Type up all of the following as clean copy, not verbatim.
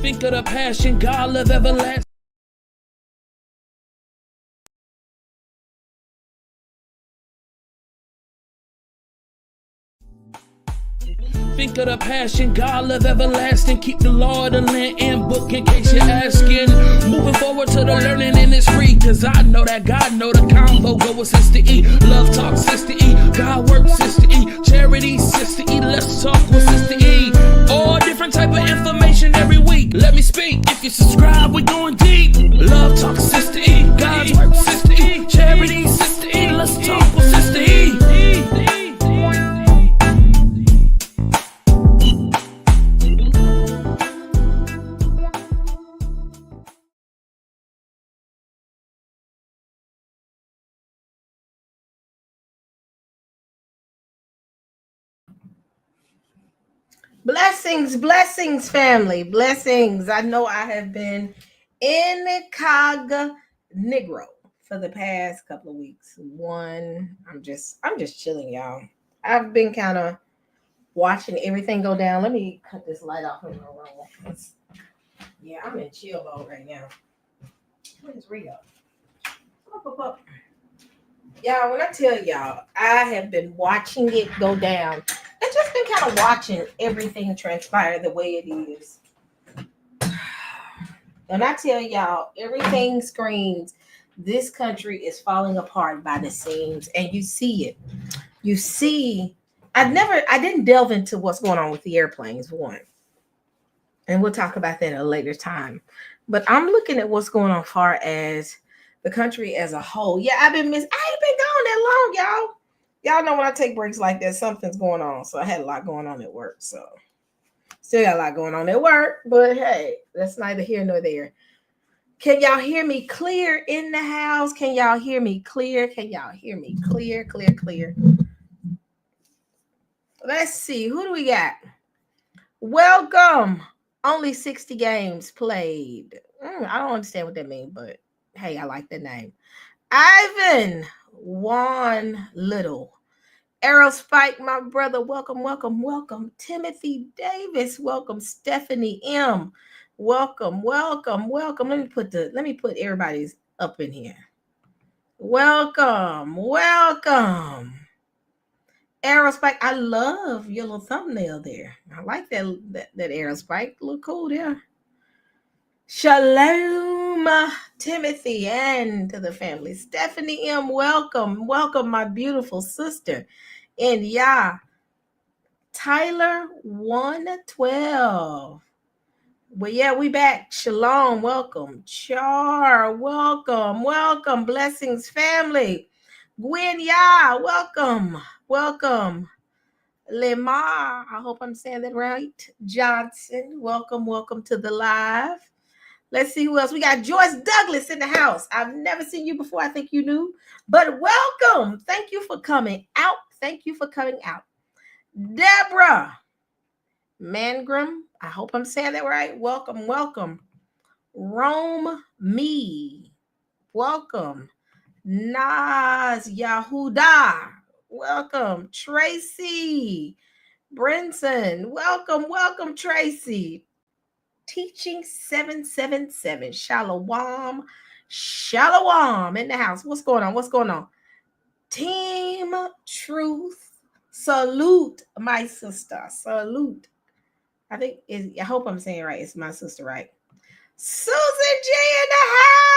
Think of the passion, God love everlasting. Think of the passion, God love everlasting. Keep the law of the land and book in case you're asking. Moving forward to the learning and it's free. Cause I know that God know the combo go with Sister E. Love talk Sister E. God work Sister E. Charity Sister E. Let's talk with Sister E. All different type of information every week. Let me speak. If you subscribe, we're going deep. Love talk Sister E. God's work Sister E. Charity Sister E. Let's talk with Sister E. Blessings, family. Blessings. I know I have been incognito for the past couple of weeks. I'm just chilling, y'all. I've been kind of watching everything go down. Let me cut this light off in my room. Yeah, I'm in chill mode right now. Where's Rio? Up. Y'all, when I tell y'all, I have been watching it go down. I've just been kind of watching everything transpire the way it is. And I tell y'all, everything screams, this country is falling apart by the seams. And you see it. You see, I didn't delve into what's going on with the airplanes, one. And we'll talk about that at a later time. But I'm looking at what's going on far as the country as a whole. Yeah, I ain't been gone that long, y'all. Y'all know when I take breaks like that, something's going on. So I had a lot going on at work. So still got a lot going on at work. But hey, that's neither here nor there. Can y'all hear me clear in the house? Can y'all hear me clear? Can y'all hear me clear? Let's see. Who do we got? Welcome. Only 60 games played. I don't understand what that means, but hey, I like the name. Ivan Juan Little. Arrow Spike, my brother. Welcome. Timothy Davis. Welcome. Stephanie M. Welcome. Let me put everybody's up in here. Welcome. Arrow Spike. I love your little thumbnail there. I like that Arrow Spike. Look cool there. Shalom, Timothy, and to the family. Stephanie M. Welcome, my beautiful sister. And Yah, Tyler 112. Well, yeah, we back. Shalom, welcome. Char, welcome. Blessings, family. Gwen Yah, welcome. Lemar, I hope I'm saying that right. Johnson, welcome to the live. Let's see who else. We got Joyce Douglas in the house. I've never seen you before. I think you knew. But welcome. Thank you for coming out. Deborah Mangrum. I hope I'm saying that right. Welcome. Rome Me. Welcome. Naz Yahuda. Welcome. Tracy Brinson. Welcome, Tracy. Teaching 777. Shalom in the house. What's going on? Team Truth. Salute, my sister. Salute. I hope I'm saying it right. It's my sister, right? Susan J in the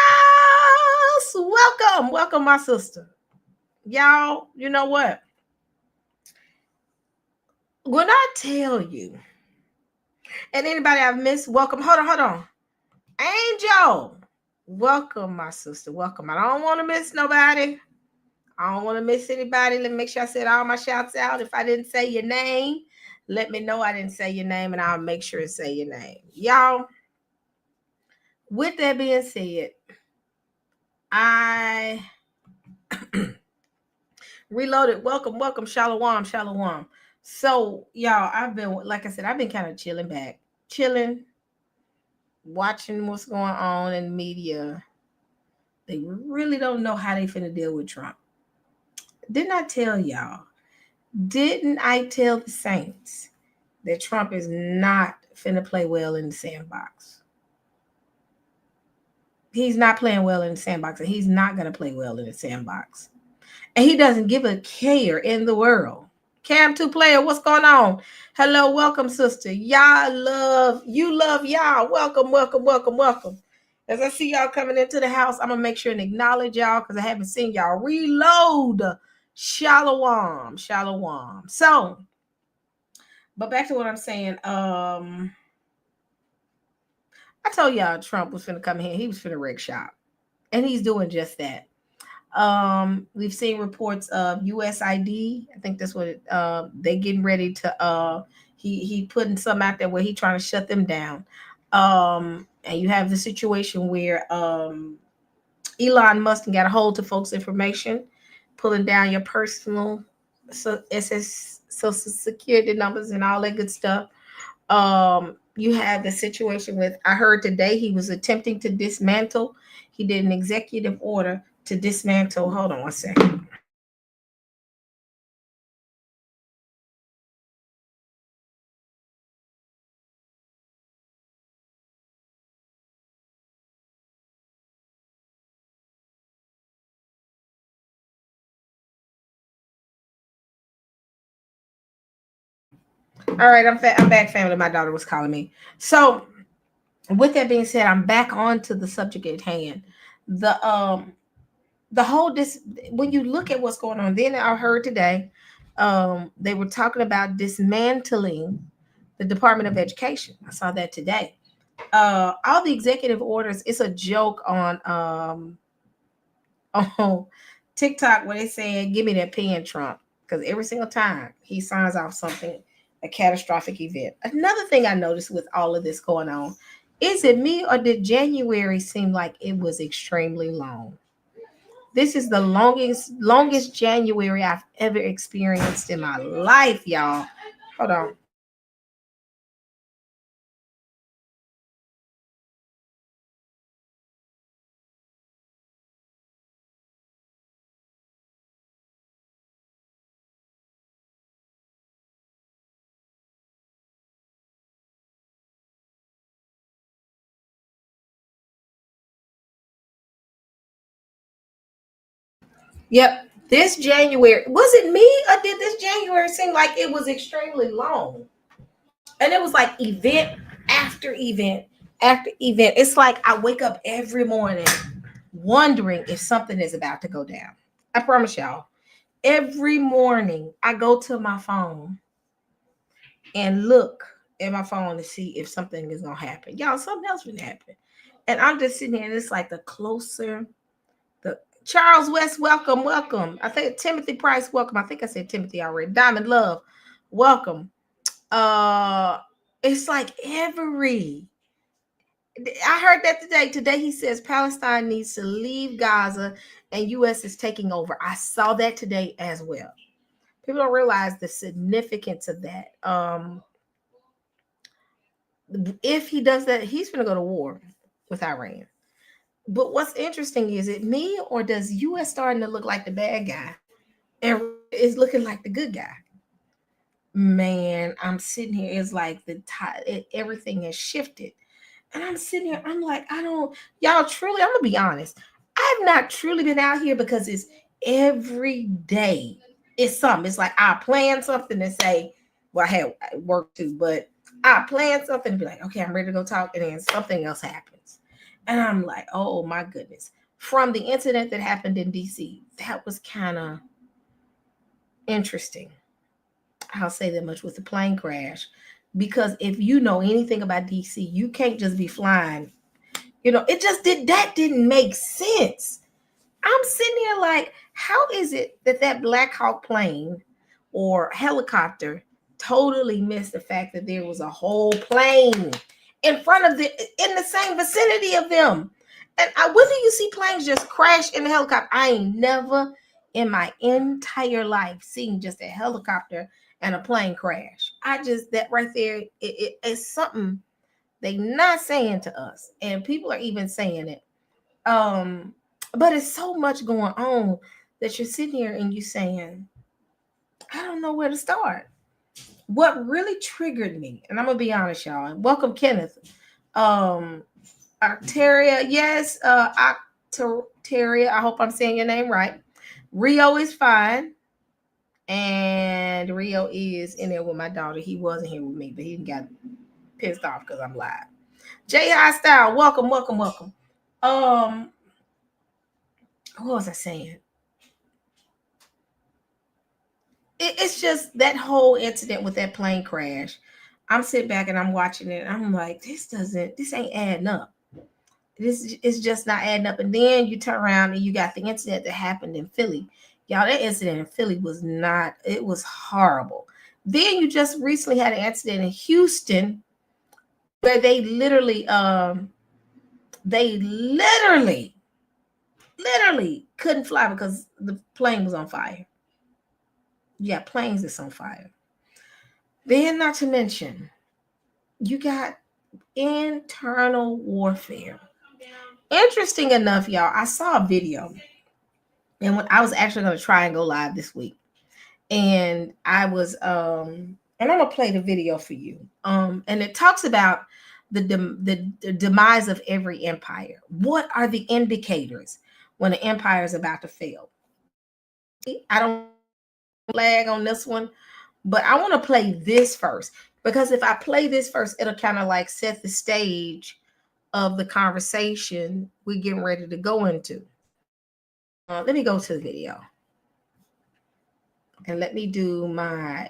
house. Welcome, my sister. Y'all, you know what? When I tell you, and anybody I've missed, welcome. Hold on. Angel, welcome, my sister. Welcome. I don't want to miss nobody. I don't want to miss anybody. Let me make sure I said all my shouts out. If I didn't say your name, let me know I didn't say your name, and I'll make sure to say your name. Y'all, with that being said, I reloaded. Welcome. Shalom. So, y'all, I've been kind of chilling, watching what's going on in the media. They really don't know how they finna deal with Trump. Didn't I tell y'all? Didn't I tell the Saints that Trump is not finna play well in the sandbox? He's not playing well in the sandbox, and he's not going to play well in the sandbox. And he doesn't give a care in the world. Cam 2 player, what's going on? Hello, welcome, sister. Y'all love, you love y'all. Welcome, welcome, welcome, welcome. As I see y'all coming into the house, I'm gonna make sure and acknowledge y'all because I haven't seen y'all reload. Shalom, shalom. So, but back to what I'm saying. I told y'all Trump was finna come here. He was finna wreck shop, and he's doing just that. We've seen reports of USID. I think that's what they getting ready to. He putting some out there where he trying to shut them down. And you have the situation where Elon Musk got a hold to folks' information, pulling down your personal Social Security numbers and all that good stuff. You have the situation with, I heard today he was attempting to dismantle. He did an executive order to dismantle. Hold on one second. All right, I'm back, family. My daughter was calling me. So, with that being said, I'm back on to the subject at hand. The um the whole this when you look at what's going on, then I heard today, they were talking about dismantling the Department of Education. I saw that today. All the executive orders, it's a joke on on TikTok where they saying, "Give me that pen, Trump," because every single time he signs off something, a catastrophic event. Another thing I noticed with all of this going on, is it me or did January seem like it was extremely long? This is the longest January I've ever experienced in my life, y'all. Hold on. Yep. This January, was it me or did this January seem like it was extremely long? And it was like event after event after event. It's like I wake up every morning wondering if something is about to go down. I promise y'all. Every morning I go to my phone and look at my phone to see if something is gonna happen. Y'all, something else would happen. And I'm just sitting here, and it's like the closer the Charles West, welcome, welcome. I think Timothy Price, welcome. I think I said Timothy already. Diamond Love, welcome. Uh it's like every I heard that today. Today he says Palestine needs to leave Gaza and US is taking over. I saw that today as well. People don't realize the significance of that. If he does that, he's going to go to war with Iran. But what's interesting is it me or does US starting to look like the bad guy and is looking like the good guy? Man, I'm sitting here. It's like everything has shifted. And I'm sitting here, I'm like, I don't, y'all truly, I'm gonna be honest. I've not truly been out here because it's every day. It's something. It's like I plan something to say, well, I had work too, but I plan something to be like, okay, I'm ready to go talk, and then something else happens. And I'm like, oh my goodness. From the incident that happened in DC, that was kind of interesting. I'll say that much with the plane crash. Because if you know anything about DC, you can't just be flying. It just didn't make sense. I'm sitting here like, how is it that Black Hawk plane or helicopter totally missed the fact that there was a whole plane in the same vicinity of them? And when do you see planes just crash in the helicopter? I ain't never in my entire life seen just a helicopter and a plane crash. That right there, it's something they not saying to us, and people are even saying it. But it's so much going on that you're sitting here and you're saying, I don't know where to start. What really triggered me, and I'm gonna be honest, y'all, and welcome Kenneth. Um, Octaria, yes, Octaria. I hope I'm saying your name right. Rio is fine. And Rio is in there with my daughter. He wasn't here with me, but he got pissed off because I'm live. J High Style, welcome, welcome, welcome. What was I saying? It's just that whole incident with that plane crash. I'm sitting back and I'm watching it. And I'm like, this ain't adding up. This is just not adding up. And then you turn around and you got the incident that happened in Philly. Y'all, that incident in Philly was not, it was horrible. Then you just recently had an incident in Houston where they literally couldn't fly because the plane was on fire. Yeah, planes is on fire. Then not to mention, you got internal warfare. Interesting enough, y'all, I saw a video, and when I was actually going to try and go live this week, and I was and I'm gonna play the video for you. And it talks about the demise of every empire. What are the indicators when an empire is about to fail? I don't flag on this one, but I want to play this first, because if I play this first, it'll kind of like set the stage of the conversation we're getting ready to go into. Let me go to the video and let me do my.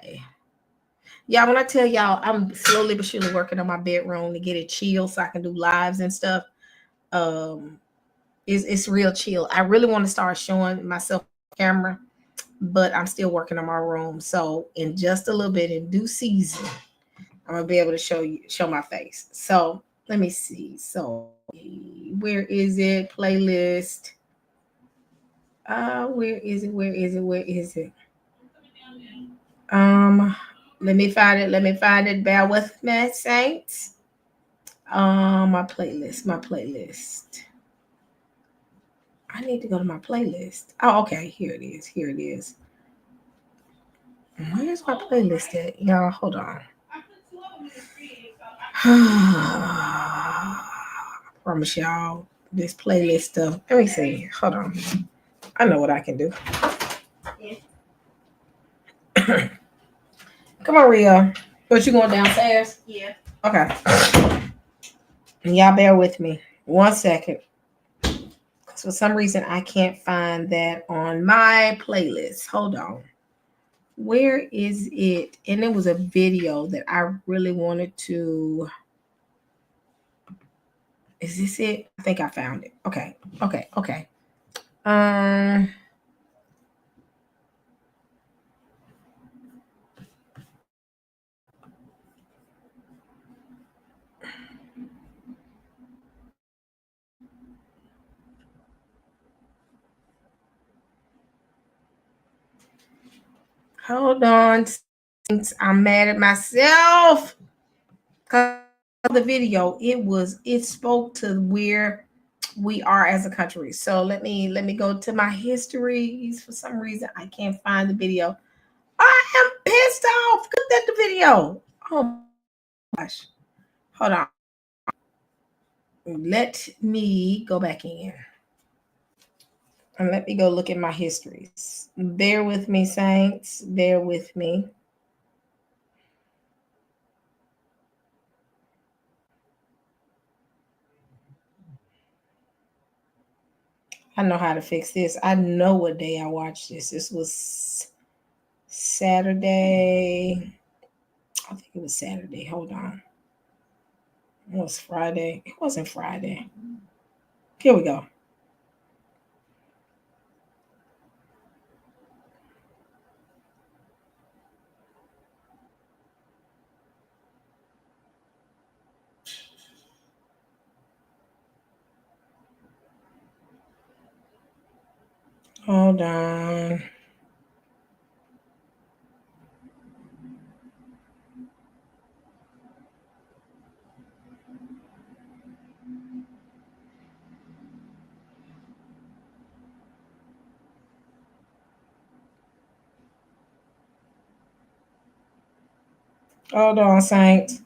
Yeah, when I tell y'all, I'm slowly but surely working on my bedroom to get it chill so I can do lives and stuff. It's real chill. I really want to start showing myself camera, but I'm still working on my room. So in just a little bit, in due season, I'm gonna be able to show my face. So let me see. So where is it? Playlist. Where is it? Where is it? Where is it? Let me find it. Let me find it. Bear with me, saints. My playlist. My playlist. I need to go to my playlist. Oh, okay. Here it is. Here it is. Where's my playlist at? Y'all, hold on. I promise y'all this playlist stuff. Let me see. Hold on. I know what I can do. Come on, Rio. What, you going downstairs? Yeah. Okay. Y'all bear with me 1 second. Because for some reason I can't find that on my playlist. Hold on. Where is it? And it was a video that I really wanted to. Is this it? I think I found it. Okay. Okay. Okay. Hold on. I'm mad at myself. Because the video, it spoke to where we are as a country. So let me go to my histories. For some reason, I can't find the video. I am pissed off. Look at the video. Oh my gosh. Hold on. Let me go back in. And let me go look at my histories. Bear with me, saints. Bear with me. I know how to fix this. I know what day I watched this. This was Saturday. I think it was Saturday. Hold on. It was Friday. It wasn't Friday. Here we go. Hold on. Hold on, saints.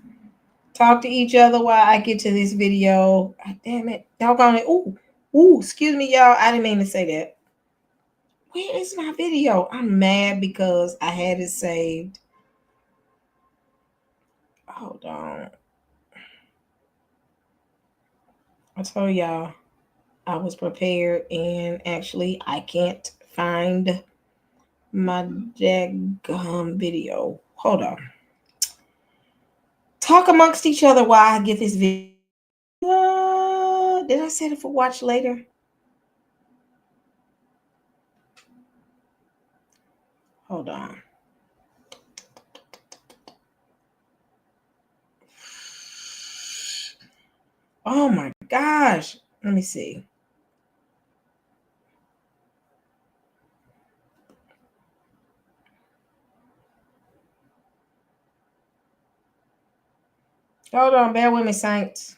talk to each other while I get to this video. God damn it. Doggone it. Ooh, excuse me, y'all. I didn't mean to say that. Where is my video? I'm mad because I had it saved. Hold on. I told y'all I was prepared, and actually I can't find my daggum video. Hold on. Talk amongst each other while I get this video. Did I set it for watch later? Hold on. Oh my gosh. Let me see. Hold on, bear with me, Saints.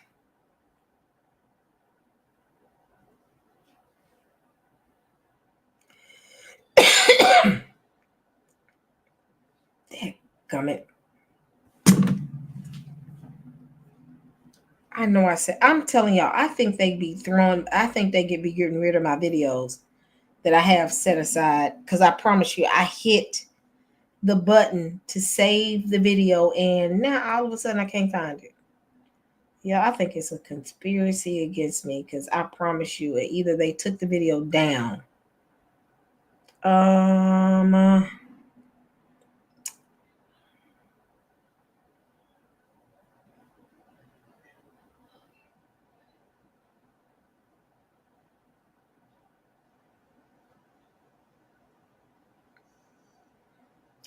Dadgummit. I know I said, I'm telling y'all, I think they be getting rid of my videos that I have set aside. Because I promise you, I hit the button to save the video, and now all of a sudden I can't find it. Yeah, I think it's a conspiracy against me, because I promise you, either they took the video down.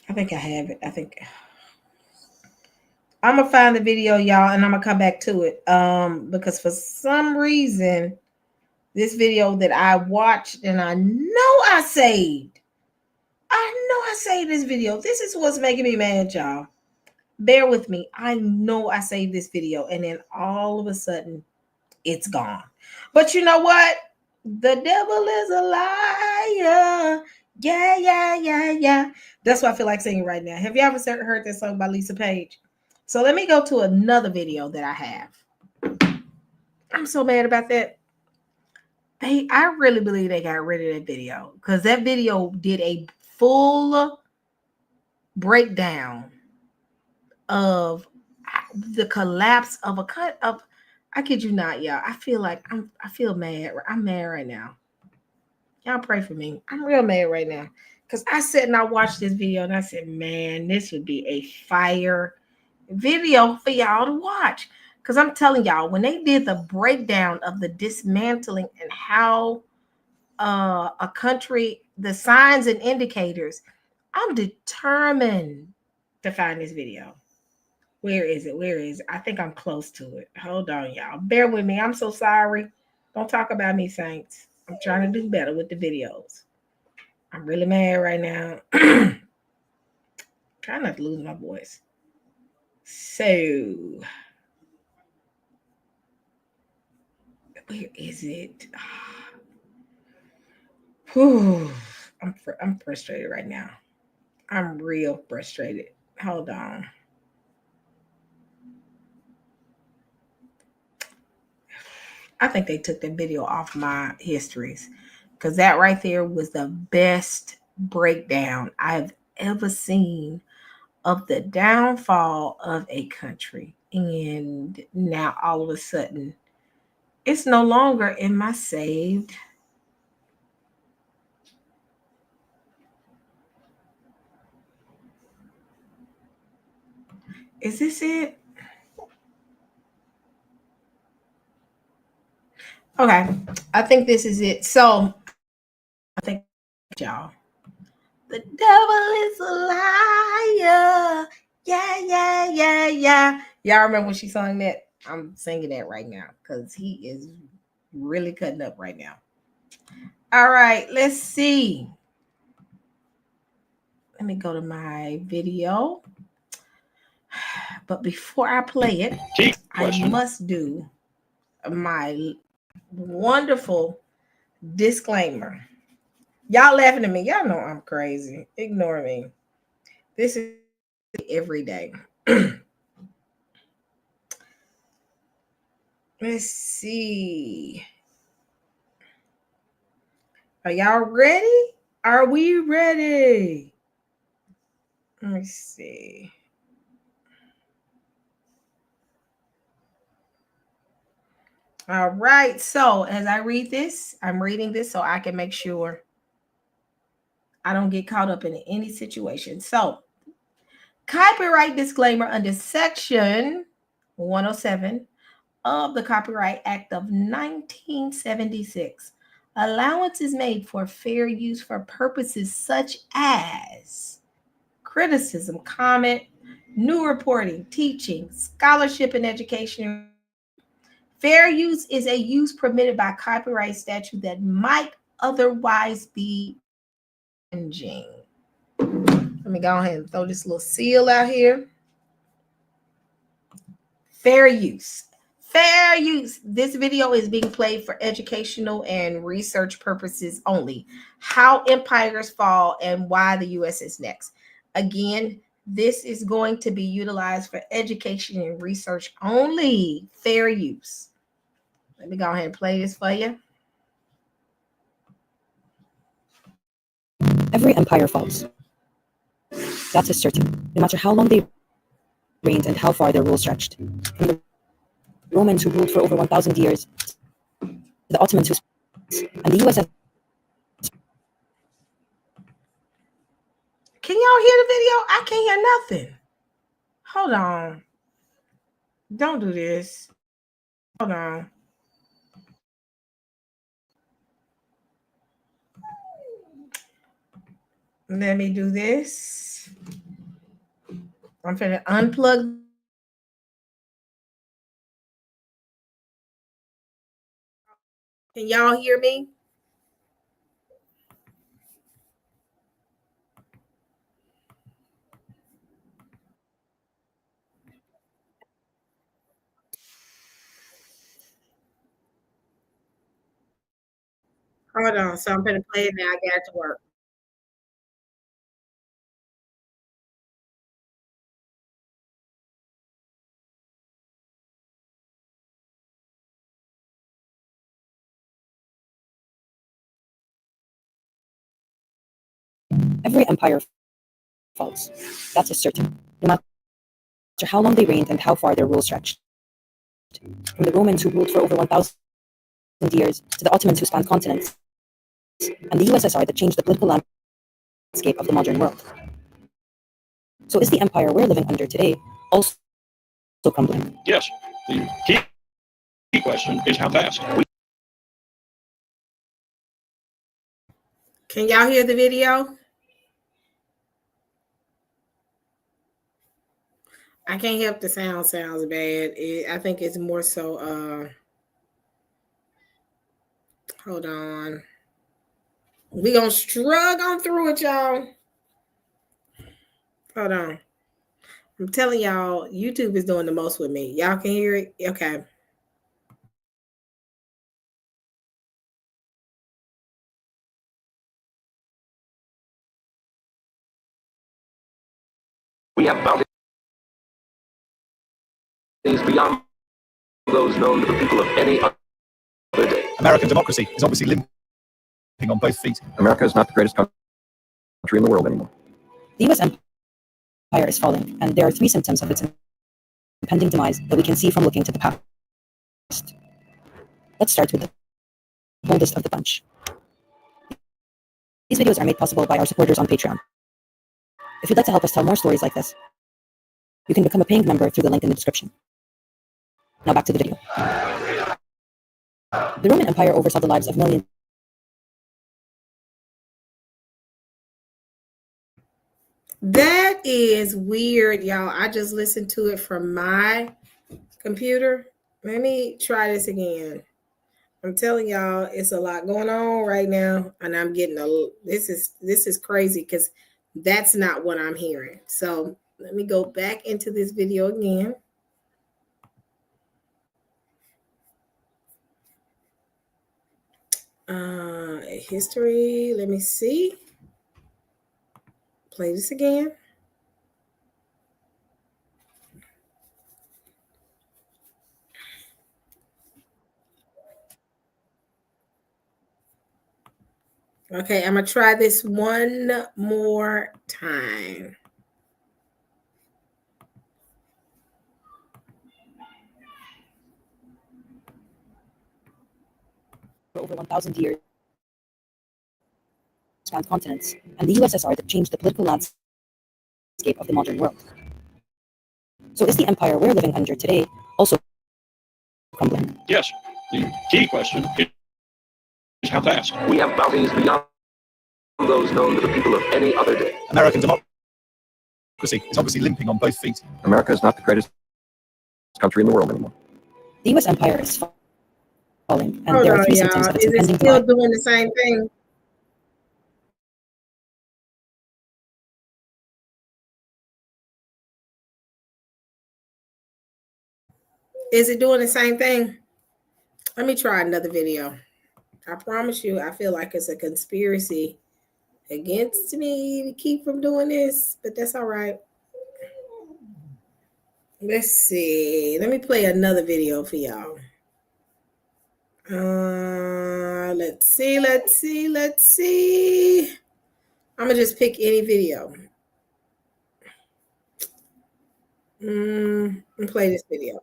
I think I have it. I think I'm gonna find the video, y'all, and I'm gonna come back to it. Because for some reason, this video that I watched and I know I saved. This video. This is what's making me mad, y'all. Bear with me. I know I saved this video, and then all of a sudden, it's gone. But you know what? The devil is a liar. Yeah, yeah, yeah, yeah. That's what I feel like singing right now. Have you ever heard that song by Lisa Page? So let me go to another video that I have. I'm so mad about that. I really believe they got rid of that video, because that video did a full breakdown of the collapse of a cut of. I kid you not, y'all. I feel mad. I'm mad right now. Y'all pray for me. I'm real mad right now, because I sat and I watched this video and I said, man, this would be a fire video for y'all to watch. Because I'm telling y'all, when they did the breakdown of the dismantling and how a country, the signs and indicators, I'm determined to find this video. Where is it? Where is it? I think I'm close to it. Hold on, y'all. Bear with me. I'm so sorry. Don't talk about me, Saints. I'm trying to do better with the videos. I'm really mad right now. Trying not to lose my voice. So, where is it? Whew. I'm frustrated right now. I'm real frustrated. Hold on. I think they took the video off my histories, because that right there was the best breakdown I've ever seen of the downfall of a country. And now all of a sudden, it's no longer in my saved. Is this it? Okay, I think this is it. So, I think, y'all, the devil is a liar. Yeah, yeah, yeah, yeah. Y'all remember when she sang that? I'm singing that right now, because he is really cutting up right now. All right, let's see. Let me go to my video. But before I play it, I must do my wonderful disclaimer. Y'all laughing at me. Y'all know I'm crazy. Ignore me. This is every day. Let's see. Are y'all ready? Are we ready? Let me see. All right. So as I read this, I'm reading this so I can make sure I don't get caught up in any situation. So, copyright disclaimer under Section 107 of the Copyright Act of 1976. Allowance is made for fair use for purposes such as criticism, comment, new reporting, teaching, scholarship, and education. Fair use is a use permitted by copyright statute that might otherwise be infringing. Let me go ahead and throw this little seal out here. Fair use. Fair use. This video is being played for educational and research purposes only. How empires fall and why the US is next. Again, this is going to be utilized for education and research only. Fair use. Let me go ahead and play this for you. Every empire falls. That is certain, no matter how long they reigned and how far their rule stretched. From the Romans who ruled for over 1,000 years, to the Ottomans who and the USSR. Can y'all hear the video? I can't hear nothing. Hold on. Don't do this. Hold on. Let me do this. I'm going to unplug. Can y'all hear me? Hold on. So I'm going to play it now. I got it to work. Every empire falls. That is certain, no matter how long they reigned and how far their rule stretched. From the Romans who ruled for over 1,000 years, to the Ottomans who spanned continents, and the USSR that changed the political landscape of the modern world. So is the empire we're living under today also crumbling? Yes. The key question is how fast. Can y'all hear the video? I can't help the sounds bad. I think it's more so hold on. We gonna struggle through it, y'all. Hold on. I'm telling y'all, YouTube is doing the most with me. Y'all can hear it? Okay. We have boundaries beyond those known to the people of any other day. American democracy is obviously limping on both feet. America is not the greatest country in the world anymore. The US empire is falling, and there are three symptoms of its impending demise that we can see from looking to the past. Let's start with the oldest of the bunch. These videos are made possible by our supporters on Patreon. If you'd like to help us tell more stories like this, you can become a paying member through the link in the description. Now back to the video. The Roman Empire oversaw the lives of millions. That is weird, y'all. I just listened to it from my computer. Let me try this again. I'm telling y'all, it's a lot going on right now, and I'm getting this is crazy because that's not what I'm hearing. So let me go back into this video again. History. Let me see. Play this again. Okay, I'm gonna try this one more time. For over 1,000 years, spanned continents, and the USSR that changed the political landscape of the modern world. So is the empire we're living under today also crumbling? Yes. The key question is how fast. We have bounties beyond those known to the people of any other day. American democracy is obviously limping on both feet. America is not the greatest country in the world anymore. The US empire is falling, and Hold there are on, three symptoms y'all. of its Is it impending still demise. doing the same thing? Is it doing the same thing? Let me try another video. I promise you, I feel like it's a conspiracy against me to keep from doing this, but that's all right. Let's see. Let me play another video for y'all. Let's see. I'm gonna just pick any video. And play this video.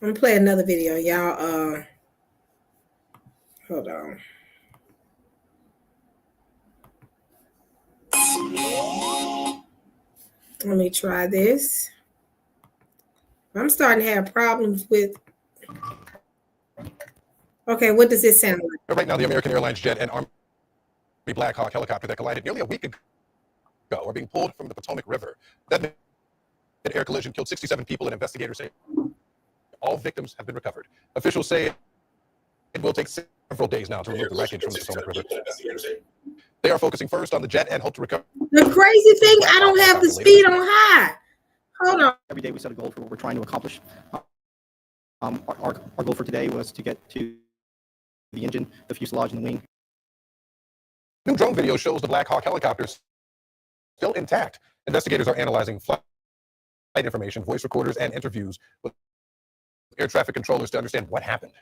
I'm gonna play another video, y'all. Hold on. Let me try this. I'm starting to have problems with. Okay, what does this sound like? Right now, the American Airlines jet and Army Black Hawk helicopter that collided nearly a week ago are being pulled from the Potomac River. That air collision killed 67 people, and investigators say all victims have been recovered. Officials say it will take several days now to remove the wreckage from the Potomac River. They are focusing first on the jet and hope to recover. The crazy thing, I don't have the speed on high. Hold on. Every day we set a goal for what we're trying to accomplish. Our goal for today was to get to the engine, the fuselage, and the wing. New drone video shows the Black Hawk helicopters still intact. Investigators are analyzing flight information, voice recorders, and interviews with air traffic controllers to understand what happened.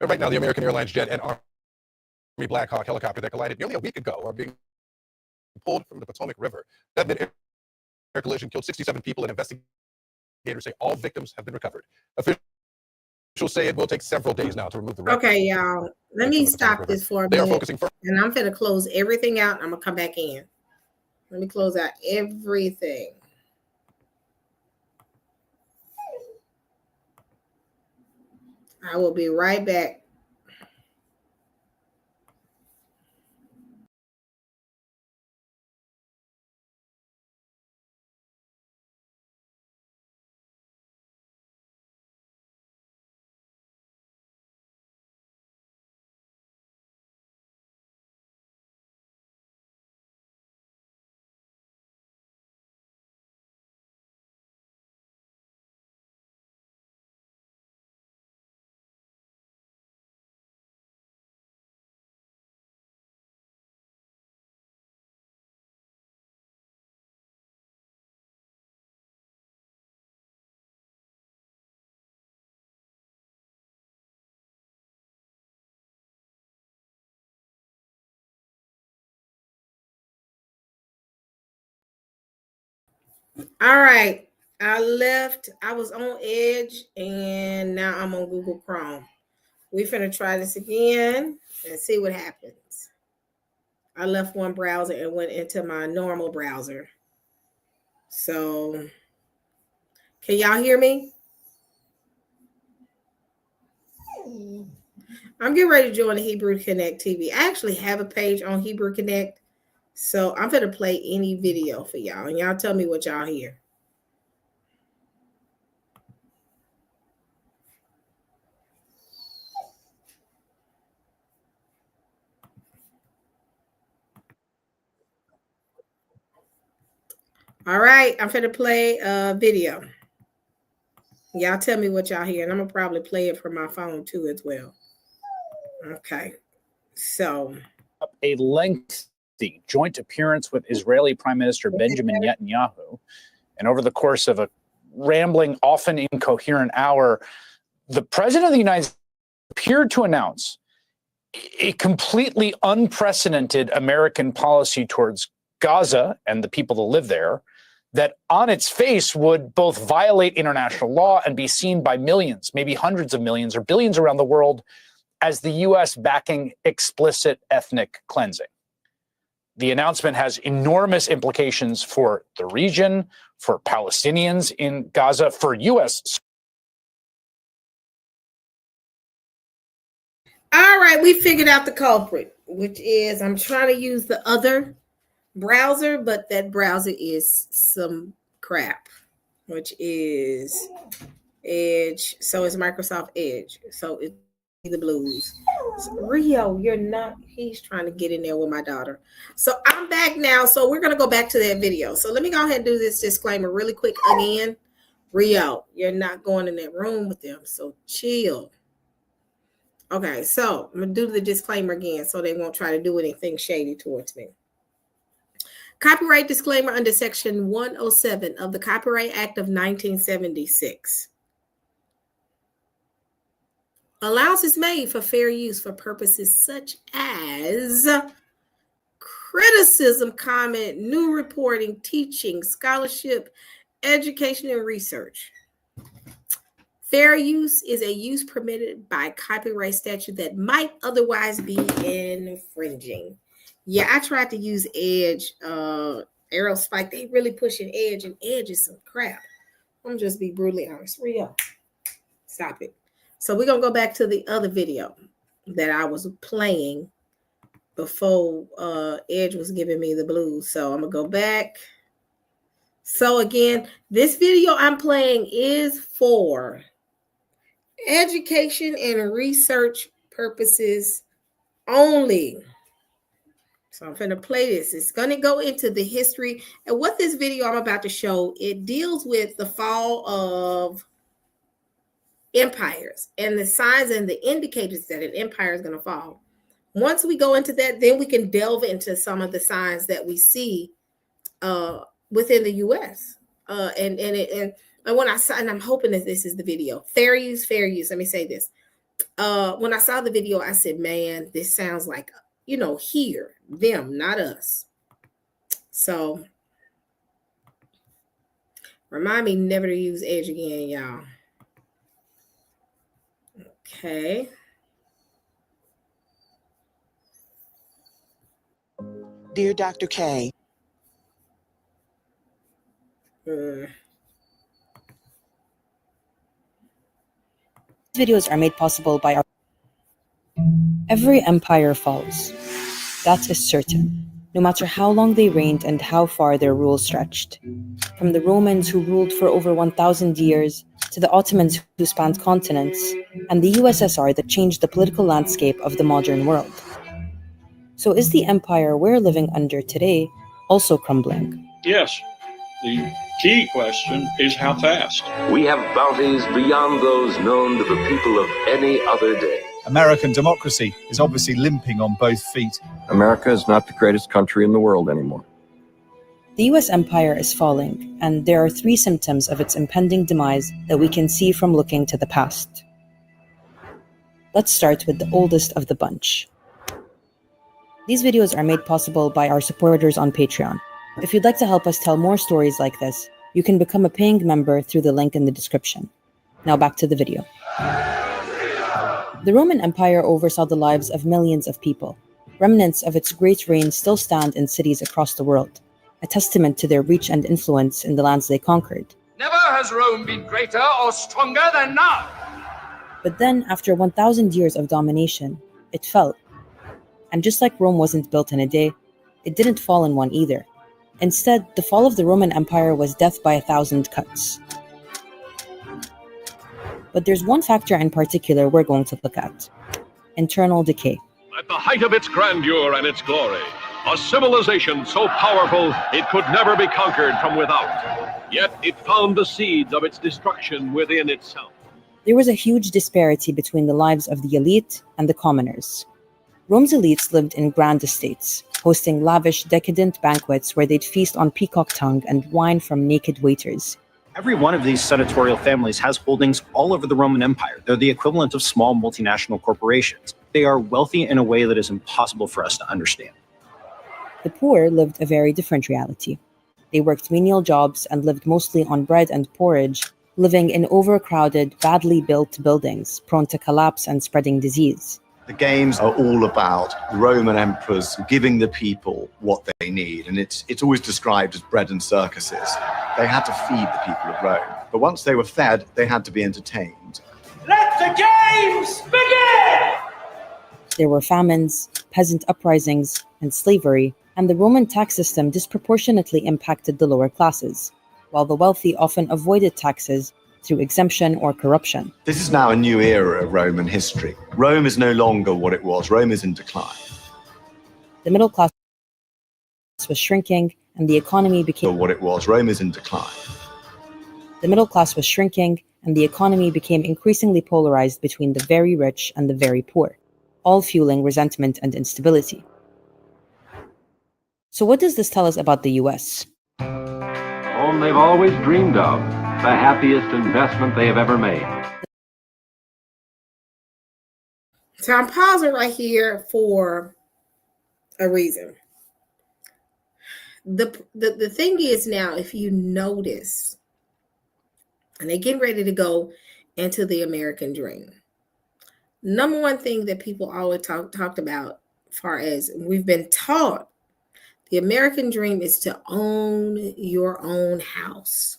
Right now, the American Airlines jet and Army Black Hawk helicopter that collided nearly a week ago are being pulled from the Potomac River. That air collision killed 67 people, and investigators say all victims have been recovered. Officials say it will take several days now to remove the wreckage. Okay, y'all. Let me stop this for a They are minute. focusing first. And I'm going to close everything out. And I'm going to come back in. Let me close out everything. I will be right back. All right. I was on Edge, and now I'm on Google Chrome. We're finna try this again and see what happens. I left one browser and went into my normal browser. So, can y'all hear me? I'm getting ready to join the Hebrew Connect TV. I actually have a page on Hebrew Connect. So, I'm going to play any video for y'all. And y'all tell me what y'all hear. All right, I'm finna play a video. Y'all tell me what y'all hear, and I'm gonna probably play it from my phone too as well. Okay, so a lengthy joint appearance with Israeli Prime Minister Benjamin Netanyahu, and over the course of a rambling, often incoherent hour, the president of the United States appeared to announce a completely unprecedented American policy towards Gaza and the people that live there that on its face would both violate international law and be seen by millions, maybe hundreds of millions or billions around the world as the U.S. backing explicit ethnic cleansing. The announcement has enormous implications for the region, for Palestinians in Gaza, for U.S. all right, we figured out the culprit, which is I'm trying to use the other browser, but that browser is some crap, which is Edge. So it's Microsoft Edge. So it's the blues. So, Rio, you're not, he's trying to get in there with my daughter. So I'm back now. So we're going to go back to that video. So let me go ahead and do this disclaimer really quick again. Rio, you're not going in that room with them. So chill. Okay, so I'm going to do the disclaimer again so they won't try to do anything shady towards me. Copyright disclaimer under Section 107 of the Copyright Act of 1976. Allowance is made for fair use for purposes such as criticism, comment, new reporting, teaching, scholarship, education, and research. Fair use is a use permitted by copyright statute that might otherwise be infringing. Yeah, I tried to use Edge, Aerospike. They really pushing Edge, and Edge is some crap. I'm just be brutally honest. Rio, stop it. So we're going to go back to the other video that I was playing before Edge was giving me the blues. So I'm going to go back. So again, this video I'm playing is for education and research purposes only. So I'm going to play this. It's going to go into the history. And what this video I'm about to show, it deals with the fall of empires and the signs and the indicators that an empire is going to fall. Once we go into that, then we can delve into some of the signs that we see within the U.S. And when I saw, and I'm hoping that this is the video, fair use. Let me say this. When I saw the video, I said, man, this sounds like, here, them, not us. So remind me never to use Edge again, y'all. Okay. Dear Dr. K. These videos are made possible by our... Every empire falls. That is certain, no matter how long they reigned and how far their rule stretched. From the Romans who ruled for over 1,000 years, to the Ottomans who spanned continents, and the USSR that changed the political landscape of the modern world. So is the empire we're living under today also crumbling? Yes. The key question is how fast. We have bounties beyond those known to the people of any other day. American democracy is obviously limping on both feet. America is not the greatest country in the world anymore. The US empire is falling, and there are 3 symptoms of its impending demise that we can see from looking to the past. Let's start with the oldest of the bunch. These videos are made possible by our supporters on Patreon. If you'd like to help us tell more stories like this, you can become a paying member through the link in the description. Now back to the video. The Roman Empire oversaw the lives of millions of people. Remnants of its great reign still stand in cities across the world, a testament to their reach and influence in the lands they conquered. Never has Rome been greater or stronger than now. But then, after 1,000 years of domination, it fell. And just like Rome wasn't built in a day, it didn't fall in one either. Instead, the fall of the Roman Empire was death by 1,000 cuts. But there's one factor in particular we're going to look at: internal decay. At the height of its grandeur and its glory, A civilization so powerful it could never be conquered from without. Yet it found the seeds of its destruction within itself. There was a huge disparity between the lives of the elite and the commoners. Rome's elites lived in grand estates, hosting lavish, decadent banquets where they'd feast on peacock tongue and wine from naked waiters. Every one of these senatorial families has holdings all over the Roman Empire. They're the equivalent of small multinational corporations. They are wealthy in a way that is impossible for us to understand. The poor lived a very different reality. They worked menial jobs and lived mostly on bread and porridge, living in overcrowded, badly built buildings, prone to collapse and spreading disease. The games are all about the Roman emperors giving the people what they need, and it's always described as bread and circuses. They had to feed the people of Rome, but once they were fed, they had to be entertained. Let the games begin! There were famines, peasant uprisings, and slavery, and the Roman tax system disproportionately impacted the lower classes, while the wealthy often avoided taxes through exemption or corruption. This is now a new era of Roman history. Rome is no longer what it was. Rome is in decline. The middle class was shrinking, and the economy became what it was. Rome is in decline. The middle class was shrinking, and the economy became increasingly polarized between the very rich and the very poor, all fueling resentment and instability. So what does this tell us about the US? Home they've always dreamed of, the happiest investment they have ever made. So I'm pausing right here for a reason. The thing is now, if you notice, and they're getting ready to go into the American dream. Number one thing that people always talked about, as far as we've been taught, the American dream is to own your own house.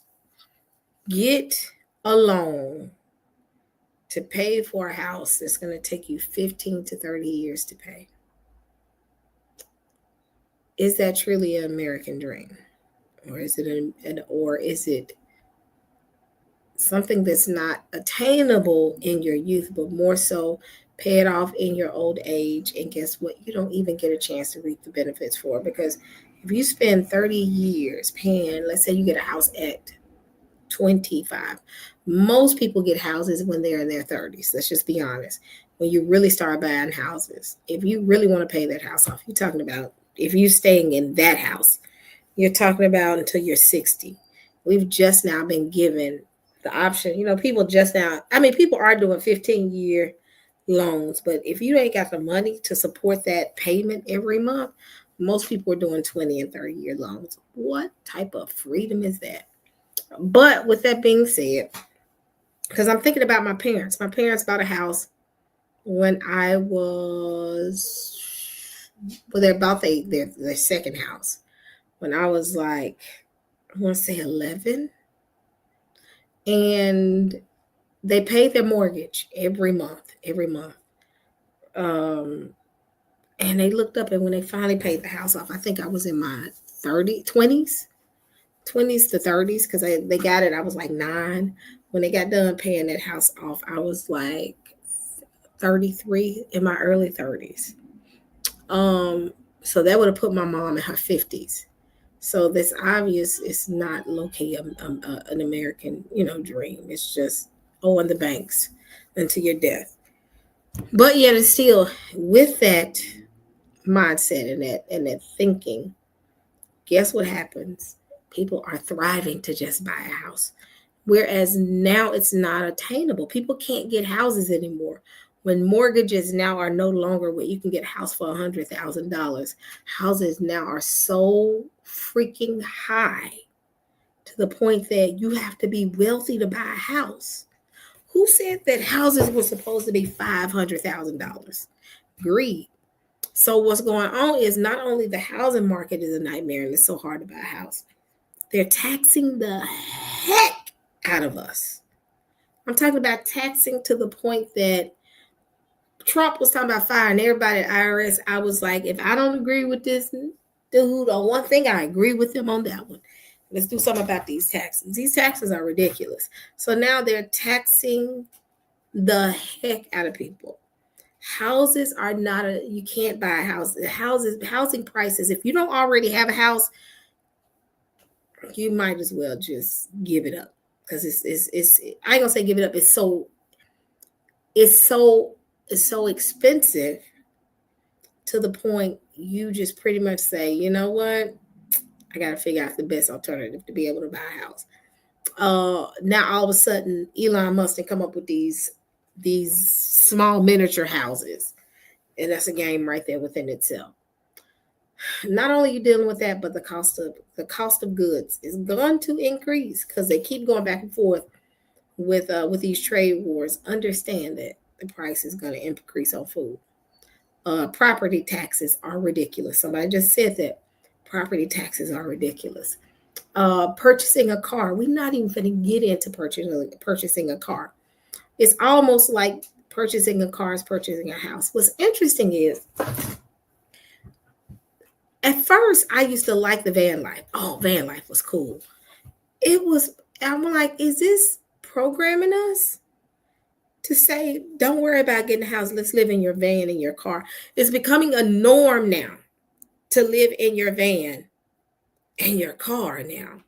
Get a loan to pay for a house that's going to take you 15 to 30 years to pay. Is that truly an American dream? Or is it something that's not attainable in your youth, but more so pay it off in your old age? And guess what? You don't even get a chance to reap the benefits for it, because if you spend 30 years paying, let's say you get a house at 25. Most people get houses when they're in their 30s. Let's just be honest. When you really start buying houses, if you really want to pay that house off, you're talking about, if you're staying in that house, you're talking about until you're 60. We've just now been given the option. People are doing 15-year loans, but if you ain't got the money to support that payment every month, most people are doing 20 and 30-year loans. What type of freedom is that? But with that being said, because I'm thinking about my parents. My parents bought a house when I was, they bought their second house when I was like, I want to say 11. And they paid their mortgage every month. And they looked up, and when they finally paid the house off, I think I was in my 20s to 30s, because they got it. I was like 9. When they got done paying that house off, I was like 33, in my early 30s. So that would have put my mom in her 50s. So this obvious is not located an American, dream. It's just owing the banks until your death. But yet it's still, with that mindset and that thinking, guess what happens? People are thriving to just buy a house. Whereas now it's not attainable. People can't get houses anymore. When mortgages now are no longer where you can get a house for $100,000, houses now are so freaking high to the point that you have to be wealthy to buy a house. Who said that houses were supposed to be $500,000? Greed. So what's going on is not only the housing market is a nightmare and it's so hard to buy a house, they're taxing the heck out of us. I'm talking about taxing to the point that Trump was talking about firing everybody at IRS. I was like, if I don't agree with this dude on one thing, I agree with him on that one. Let's do something about these taxes. These taxes are ridiculous. So now they're taxing the heck out of people. Houses are not you can't buy a house. Housing prices, if you don't already have a house, you might as well just give it up. Because it's I ain't gonna say give it up. It's so expensive to the point you just pretty much say, you know what? I gotta figure out the best alternative to be able to buy a house. Now all of a sudden Elon Musk can come up with these small miniature houses, and that's a game right there within itself. Not only are you dealing with that, but the cost of goods is going to increase because they keep going back and forth with these trade wars. Understand that the price is going to increase on food. Property taxes are ridiculous. Somebody just said that property taxes are ridiculous. Purchasing a car, we're not even going to get into purchasing a car. It's almost like purchasing a car is purchasing a house. What's interesting is, at first, I used to like the van life. Oh, van life was cool. I'm like, is this programming us to say, don't worry about getting a house, let's live in your van and your car? It's becoming a norm now to live in your van and your car now.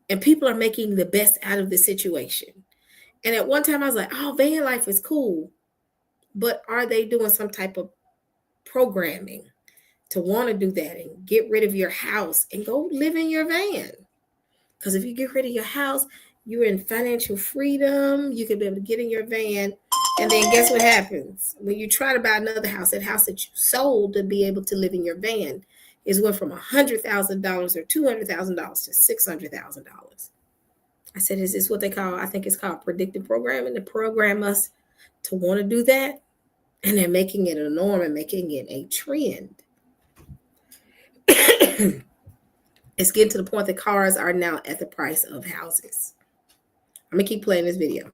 And people are making the best out of the situation. And at one time I was like, oh, van life is cool. But are they doing some type of programming to want to do that and get rid of your house and go live in your van? Because if you get rid of your house, you're in financial freedom. You can be able to get in your van. And then guess what happens? When you try to buy another house, that house that you sold to be able to live in your van is went from $100,000 or $200,000 to $600,000. I said, is this what they call, I think it's called predictive programming, to program us to want to do that? And they're making it a norm and making it a trend. It's getting to the point that cars are now at the price of houses. I'm going to keep playing this video.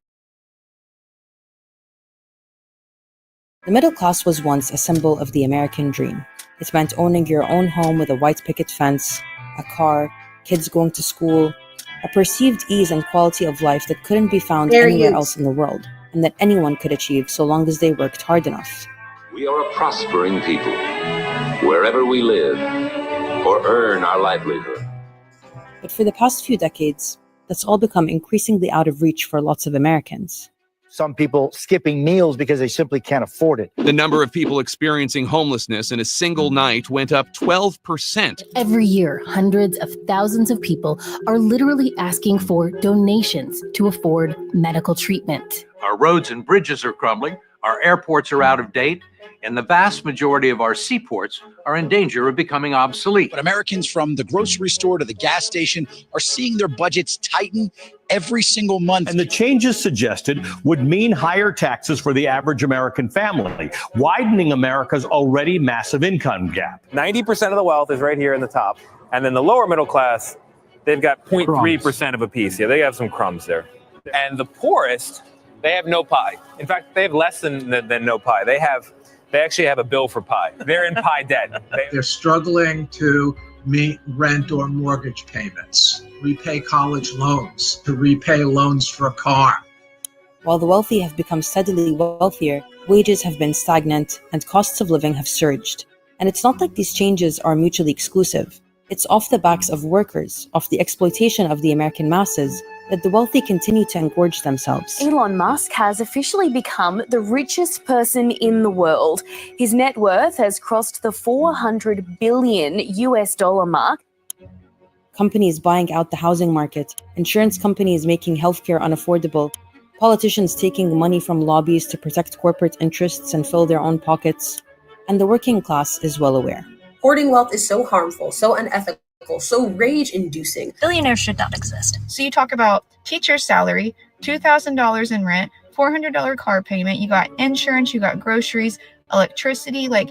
The middle class was once a symbol of the American dream. It meant owning your own home with a white picket fence, a car, kids going to school, a perceived ease and quality of life that couldn't be found anywhere else in the world, and that anyone could achieve so long as they worked hard enough. We are a prospering people, wherever we live, or earn our livelihood. But for the past few decades, that's all become increasingly out of reach for lots of Americans. Some people skipping meals because they simply can't afford it. The number of people experiencing homelessness in a single night went up 12%. Every year, hundreds of thousands of people are literally asking for donations to afford medical treatment. Our roads and bridges are crumbling, our airports are out of date, and the vast majority of our seaports are in danger of becoming obsolete. But Americans from the grocery store to the gas station are seeing their budgets tighten every single month. And the changes suggested would mean higher taxes for the average American family, widening America's already massive income gap. 90% of the wealth is right here in the top. And then the lower middle class, they've got 0.3% of a piece. Yeah, they have some crumbs there. And the poorest, they have no pie. In fact, they have less than no pie. They actually have a bill for pie. They're in pie debt. They're struggling to meet rent or mortgage payments, repay college loans, to repay loans for a car. While the wealthy have become steadily wealthier, wages have been stagnant and costs of living have surged. And it's not like these changes are mutually exclusive. It's off the backs of workers, off the exploitation of the American masses, that the wealthy continue to engorge themselves. Elon Musk has officially become the richest person in the world. His net worth has crossed the $400 billion mark. Companies buying out the housing market, insurance companies making healthcare unaffordable, politicians taking money from lobbies to protect corporate interests and fill their own pockets, and the working class is well aware. Hoarding wealth is so harmful, so unethical, so rage-inducing. Billionaires should not exist. So you talk about teacher's salary, $2,000 in rent, $400 car payment, you got insurance, you got groceries, electricity. Like,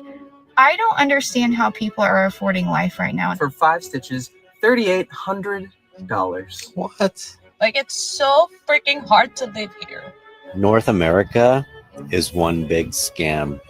I don't understand how people are affording life right now. For 5 stitches, $3,800. What? Like, it's so freaking hard to live here. North America is one big scam.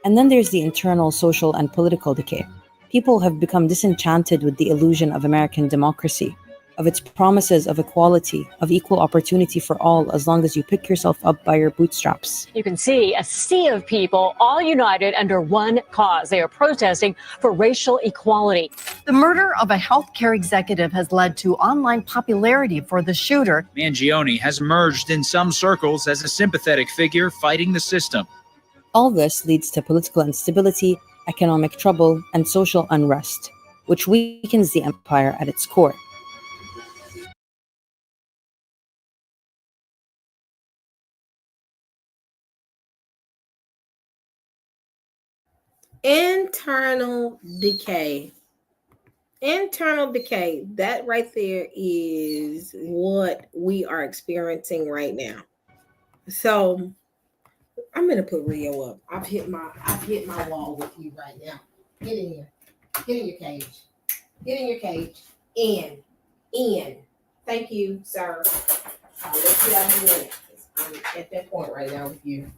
And then there's the internal social and political decay. People have become disenchanted with the illusion of American democracy. of its promises of equality, of equal opportunity for all as long as you pick yourself up by your bootstraps. You can see a sea of people all united under one cause. They are protesting for racial equality. The murder of a healthcare executive has led to online popularity for the shooter. Mangione has emerged in some circles as a sympathetic figure fighting the system. All this leads to political instability, economic trouble, and social unrest, which weakens the empire at its core. Internal decay. Internal decay. That right there is what we are experiencing right now. So I'm gonna put Rio up. I've hit my wall with you right now. Get in here. Get in your cage. Get in your cage. In. Thank you, sir. Let's get out of here. I'm at that point right now with you.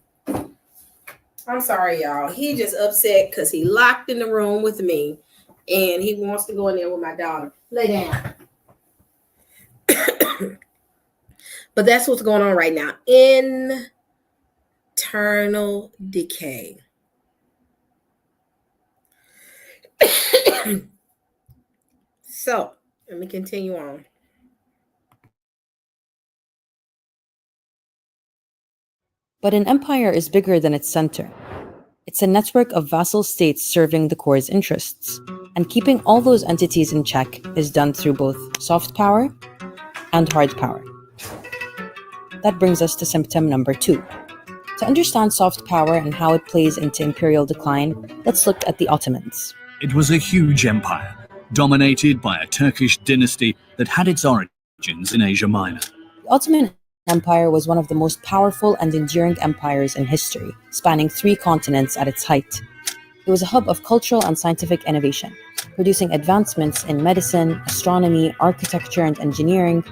I'm sorry, y'all. He just upset because he locked in the room with me and he wants to go in there with my daughter. Lay down. But that's what's going on right now. Internal decay. So, let me continue on. But an empire is bigger than its center. It's a network of vassal states serving the core's interests. And keeping all those entities in check is done through both soft power and hard power. That brings us to symptom number 2. To understand soft power and how it plays into imperial decline, let's look at the Ottomans. It was a huge empire, dominated by a Turkish dynasty that had its origins in Asia Minor. The Ottoman Empire was one of the most powerful and enduring empires in history, spanning 3 continents at its height. It was a hub of cultural and scientific innovation, producing advancements in medicine, astronomy, architecture, and engineering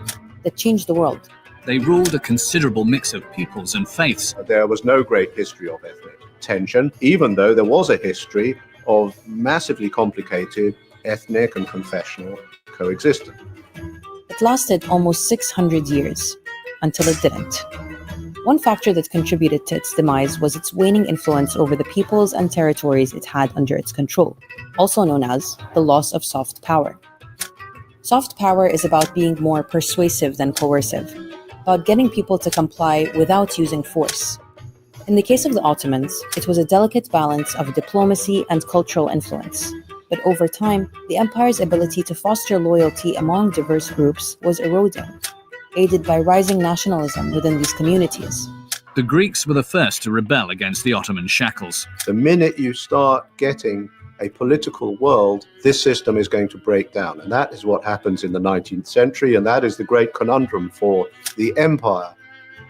that changed the world. They ruled a considerable mix of peoples and faiths. There was no great history of ethnic tension, even though there was a history of massively complicated ethnic and confessional coexistence. It lasted almost 600 years, until it didn't. One factor that contributed to its demise was its waning influence over the peoples and territories it had under its control, also known as the loss of soft power. Soft power is about being more persuasive than coercive, about getting people to comply without using force. In the case of the Ottomans, it was a delicate balance of diplomacy and cultural influence. But over time, the empire's ability to foster loyalty among diverse groups was eroding, aided by rising nationalism within these communities. The Greeks were the first to rebel against the Ottoman shackles. The minute you start getting a political world, this system is going to break down. And that is what happens in the 19th century, and that is the great conundrum for the empire.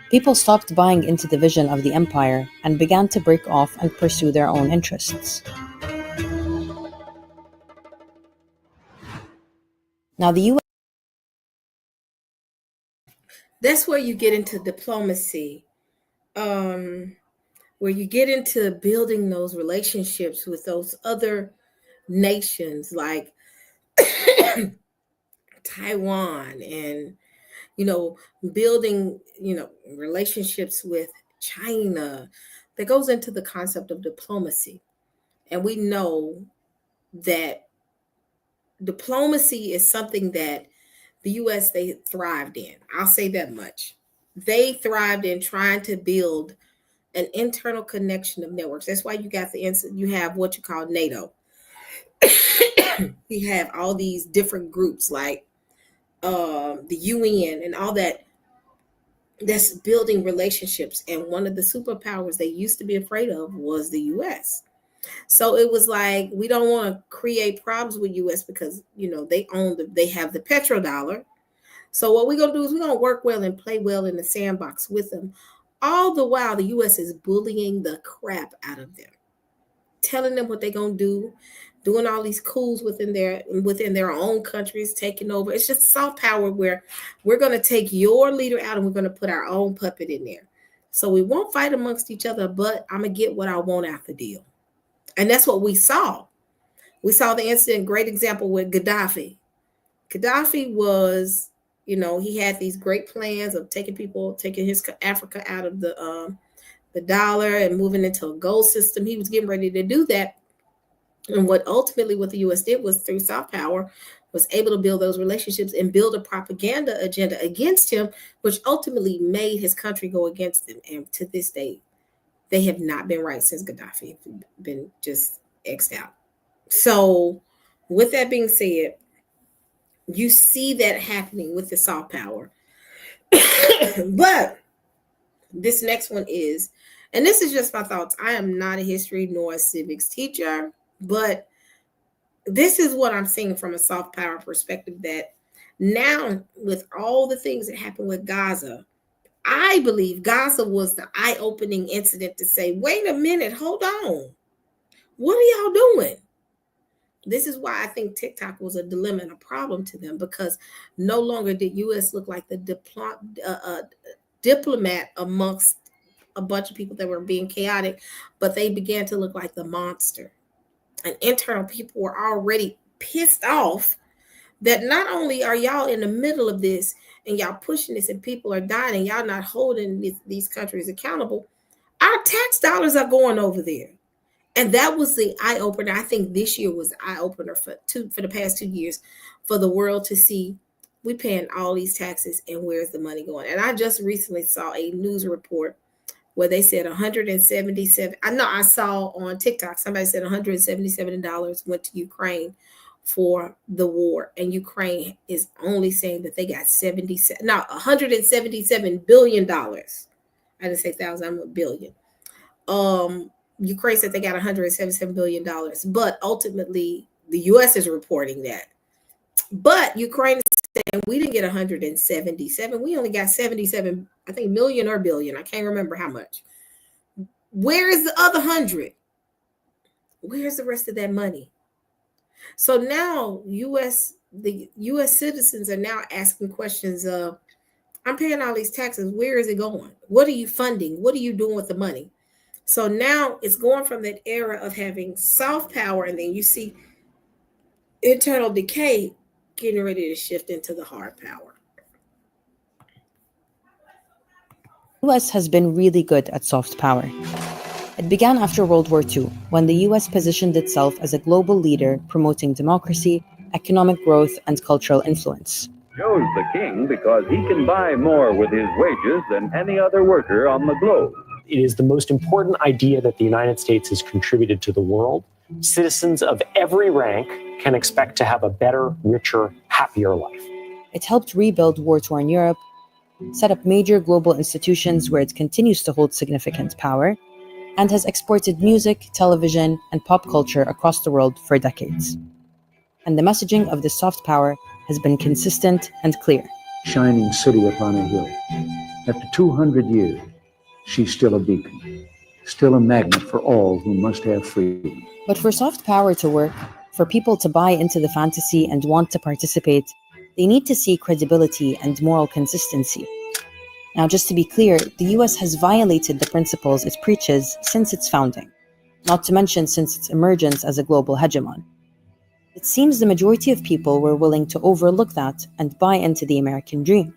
People stopped buying into the vision of the empire and began to break off and pursue their own interests. Now the U.S. That's where you get into diplomacy, where you get into building those relationships with those other nations like Taiwan and, building, relationships with China. That goes into the concept of diplomacy. And we know that diplomacy is something that the U.S., they thrived in. I'll say that much. They thrived in trying to build an internal connection of networks. That's why you have what you call NATO. You have all these different groups like the UN and all that that's building relationships. And one of the superpowers they used to be afraid of was the U.S. So it was like, we don't want to create problems with U.S. because, they have the petrodollar. So what we're going to do is we're going to work well and play well in the sandbox with them. All the while, the U.S. is bullying the crap out of them, telling them what they're going to do, doing all these coups within their own countries, taking over. It's just soft power where we're going to take your leader out and we're going to put our own puppet in there. So we won't fight amongst each other, but I'm going to get what I want out the deal. And that's what we saw. We saw the incident, great example with Gaddafi. Gaddafi was, he had these great plans of taking his Africa out of the dollar and moving into a gold system. He was getting ready to do that. And what the U.S. did was, through soft power, was able to build those relationships and build a propaganda agenda against him, which ultimately made his country go against them. And to this day, they have not been right since Gaddafi been just X'd out. So with that being said, you see that happening with the soft power. But this next one is, and this is just my thoughts. I am not a history nor a civics teacher, but this is what I'm seeing from a soft power perspective, that now with all the things that happened with Gaza, I believe Gaza was the eye-opening incident to say, wait a minute, hold on. What are y'all doing? This is why I think TikTok was a dilemma and a problem to them, because no longer did U.S. look like the diplomat amongst a bunch of people that were being chaotic, but they began to look like the monster. And internal people were already pissed off that not only are y'all in the middle of this and y'all pushing this and people are dying and y'all not holding these countries accountable, our tax dollars are going over there. And that was the eye-opener. I think this year was the eye-opener for the past 2 years for the world to see, we paying all these taxes and where's the money going. And I just recently saw a news report where they said 177. I saw on TikTok, somebody said $177 went to Ukraine for the war. And Ukraine is only saying that they got $177 billion. I didn't say thousand, I'm a billion. Ukraine said they got $177 billion, but ultimately the U.S. is reporting that. But Ukraine is saying we didn't get 177. We only got 77, I think, million or billion. I can't remember how much. Where is the other 100? Where's the rest of that money? So now the U.S. citizens are now asking questions of, I'm paying all these taxes. Where is it going? What are you funding? What are you doing with the money? So now it's going from that era of having soft power, and then you see internal decay getting ready to shift into the hard power. The US has been really good at soft power. It began after World War II, when the US positioned itself as a global leader promoting democracy, economic growth, and cultural influence. Chose the king because he can buy more with his wages than any other worker on the globe. It is the most important idea that the United States has contributed to the world. Citizens of every rank can expect to have a better, richer, happier life. It helped rebuild war-torn Europe, set up major global institutions where it continues to hold significant power, and has exported music, television, and pop culture across the world for decades. And the messaging of this soft power has been consistent and clear. Shining city upon a hill. After 200 years, she's still a beacon, still a magnet for all who must have freedom. But for soft power to work, for people to buy into the fantasy and want to participate, they need to see credibility and moral consistency. Now, just to be clear, the US has violated the principles it preaches since its founding, not to mention since its emergence as a global hegemon. It seems the majority of people were willing to overlook that and buy into the American dream.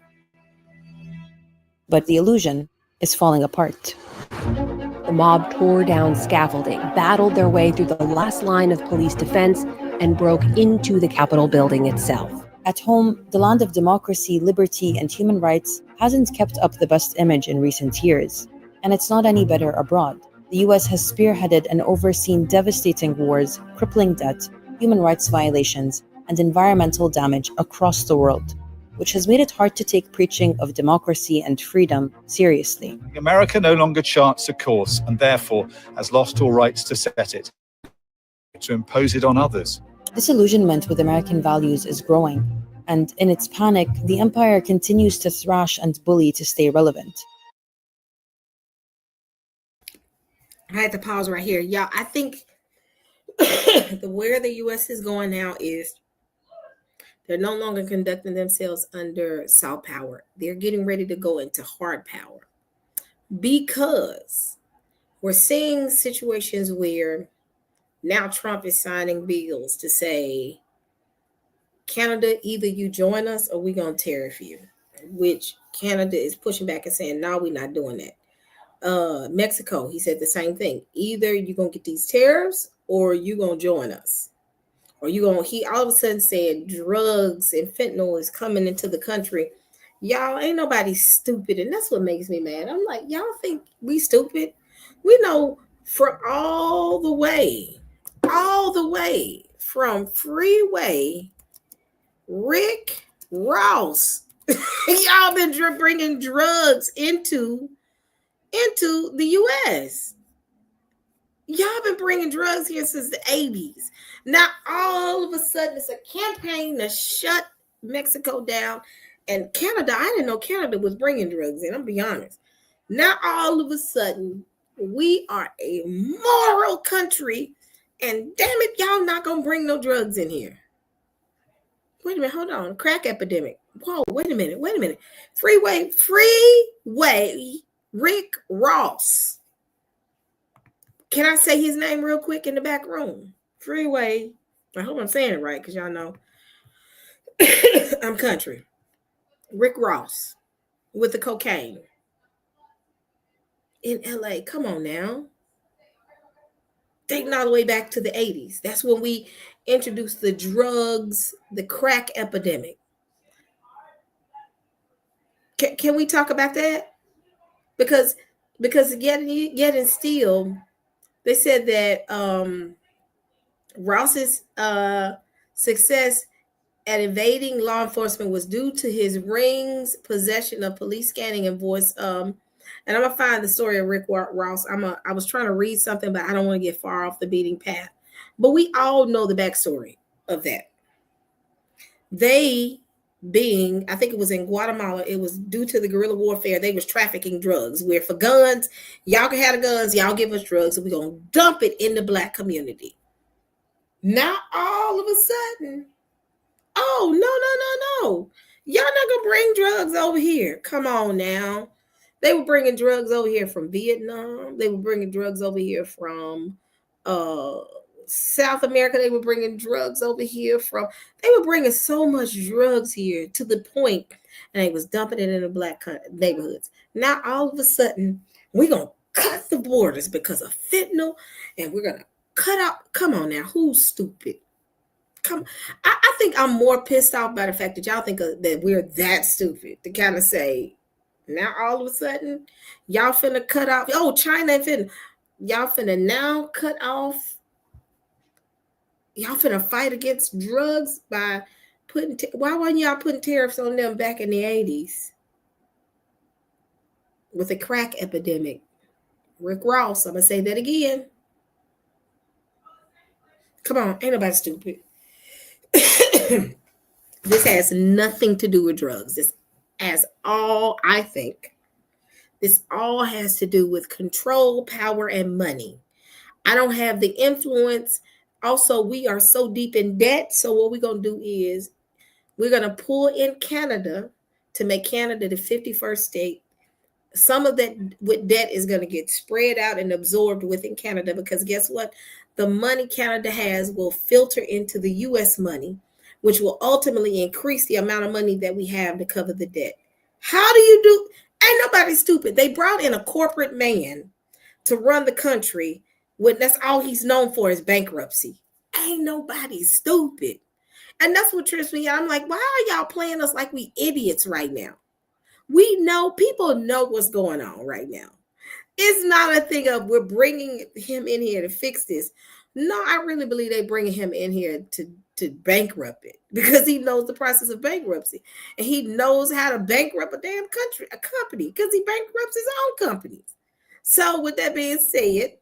But the illusion is falling apart. The mob tore down scaffolding, battled their way through the last line of police defense, and broke into the Capitol building itself. At home, the land of democracy, liberty, and human rights hasn't kept up the best image in recent years, and it's not any better abroad. The US has spearheaded and overseen devastating wars, crippling debt, human rights violations, and environmental damage across the world, which has made it hard to take preaching of democracy and freedom seriously. America no longer charts a course and therefore has lost all rights to set it, to impose it on others. Disillusionment with American values is growing, and in its panic, the empire continues to thrash and bully to stay relevant. I had to pause right here. Y'all, I think where the U.S. is going now is they're no longer conducting themselves under soft power. They're getting ready to go into hard power, because we're seeing situations where now Trump is signing bills to say Canada, either you join us or we're going to tariff you, which Canada is pushing back and saying, no, we're not doing that. Mexico, he said the same thing. Either you're going to get these tariffs or you're going to join us. Or he all of a sudden said drugs and fentanyl is coming into the country. Y'all, ain't nobody stupid. And that's what makes me mad. I'm like, y'all think we stupid? We know from all the way from Freeway, Rick Ross, y'all been bringing drugs into the U.S. Y'all been bringing drugs here since the 80s. Now, all of a sudden, it's a campaign to shut Mexico down. And Canada, I didn't know Canada was bringing drugs in, I'm be honest. Now, all of a sudden, we are a moral country. And damn it, y'all not going to bring no drugs in here. Wait a minute, hold on. Crack epidemic. Whoa, wait a minute. Freeway, Rick Ross. Can I say his name real quick in the back room? Freeway. I hope I'm saying it right because y'all know I'm country. Rick Ross with the cocaine in LA. Come on now. Taking all the way back to the 80s. That's when we introduced the drugs, the crack epidemic. Can we talk about that? Because yet and still, they said that Ross's success at evading law enforcement was due to his rings, possession of police scanning and voice. And I'm gonna find the story of Rick Ross. I was trying to read something, but I don't want to get far off the beating path. But we all know the backstory of that. They being, I think it was in Guatemala, it was due to the guerrilla warfare. They was trafficking drugs. Where for guns, y'all can have the guns, y'all give us drugs, and we're gonna dump it in the black community. Now all of a sudden, oh no. Y'all not gonna bring drugs over here. Come on now. They were bringing drugs over here from Vietnam. They were bringing drugs over here from South America. They were bringing drugs over here from. They were bringing so much drugs here to the point, and they was dumping it in the black neighborhoods. Now all of a sudden, we're gonna cut the borders because of fentanyl, and we're gonna cut out. Come on now, who's stupid? I think I'm more pissed off by the fact that y'all think that we're that stupid to kind of say, now all of a sudden, y'all finna cut off. Oh, China finna. Y'all finna now cut off. Y'all finna fight against drugs by putting. Why wasn't y'all putting tariffs on them back in the 80s? With the crack epidemic. Rick Ross, I'm gonna say that again. Come on, ain't nobody stupid. This has nothing to do with drugs. This has all, I think, this all has to do with control, power, and money. I don't have the influence. Also, we are so deep in debt. So what we're going to do is we're going to pull in Canada to make Canada the 51st state. Some of that with debt is going to get spread out and absorbed within Canada because guess what? The money Canada has will filter into the U.S. money, which will ultimately increase the amount of money that we have to cover the debt. How do you do? Ain't nobody stupid. They brought in a corporate man to run the country when that's all he's known for is bankruptcy. Ain't nobody stupid. And that's what trips me out. I'm like, why are y'all playing us like we idiots right now? We know, people know what's going on right now. It's not a thing of we're bringing him in here to fix this. No, I really believe they bringing him in here to bankrupt it because he knows the process of bankruptcy and he knows how to bankrupt a damn company because he bankrupts his own companies. So with that being said,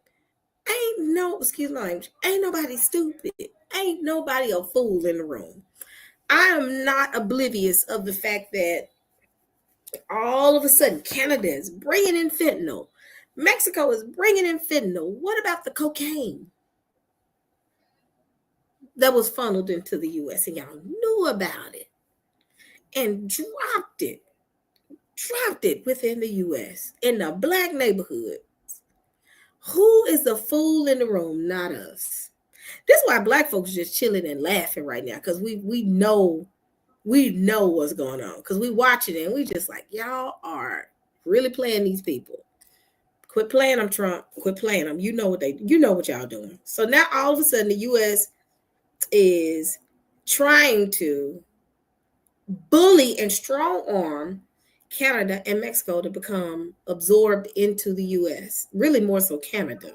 ain't nobody stupid. Ain't nobody a fool in the room. I am not oblivious of the fact that all of a sudden Canada is bringing in fentanyl. Mexico is bringing in fentanyl. What about the cocaine that was funneled into the U.S. and y'all knew about it and dropped it within the U.S. in the black neighborhood? Who is the fool in the room? Not us. This is why black folks just chilling and laughing right now, because we know what's going on, because we watching it and we just like, y'all are really playing these people. Quit playing them, Trump. Quit playing them. You know what y'all doing. So now all of a sudden the U.S. is trying to bully and strong arm Canada and Mexico to become absorbed into the U.S. Really more so Canada.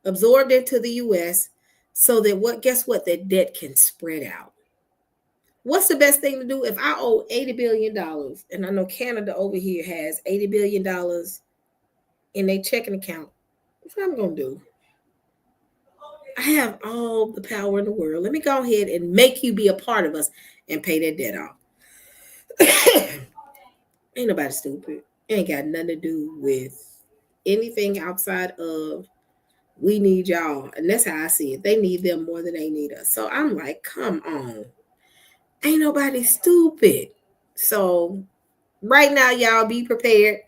Absorbed into the U.S. so that guess what? That debt can spread out. What's the best thing to do? If I owe $80 billion, and I know Canada over here has $80 billion in their checking account, what I'm going to do? I have all the power in the world. Let me go ahead and make you be a part of us and pay that debt off. Ain't nobody stupid. It ain't got nothing to do with anything outside of we need y'all. And that's how I see it. They need them more than they need us. So I'm like, come on. Ain't nobody stupid. So right now, y'all be prepared.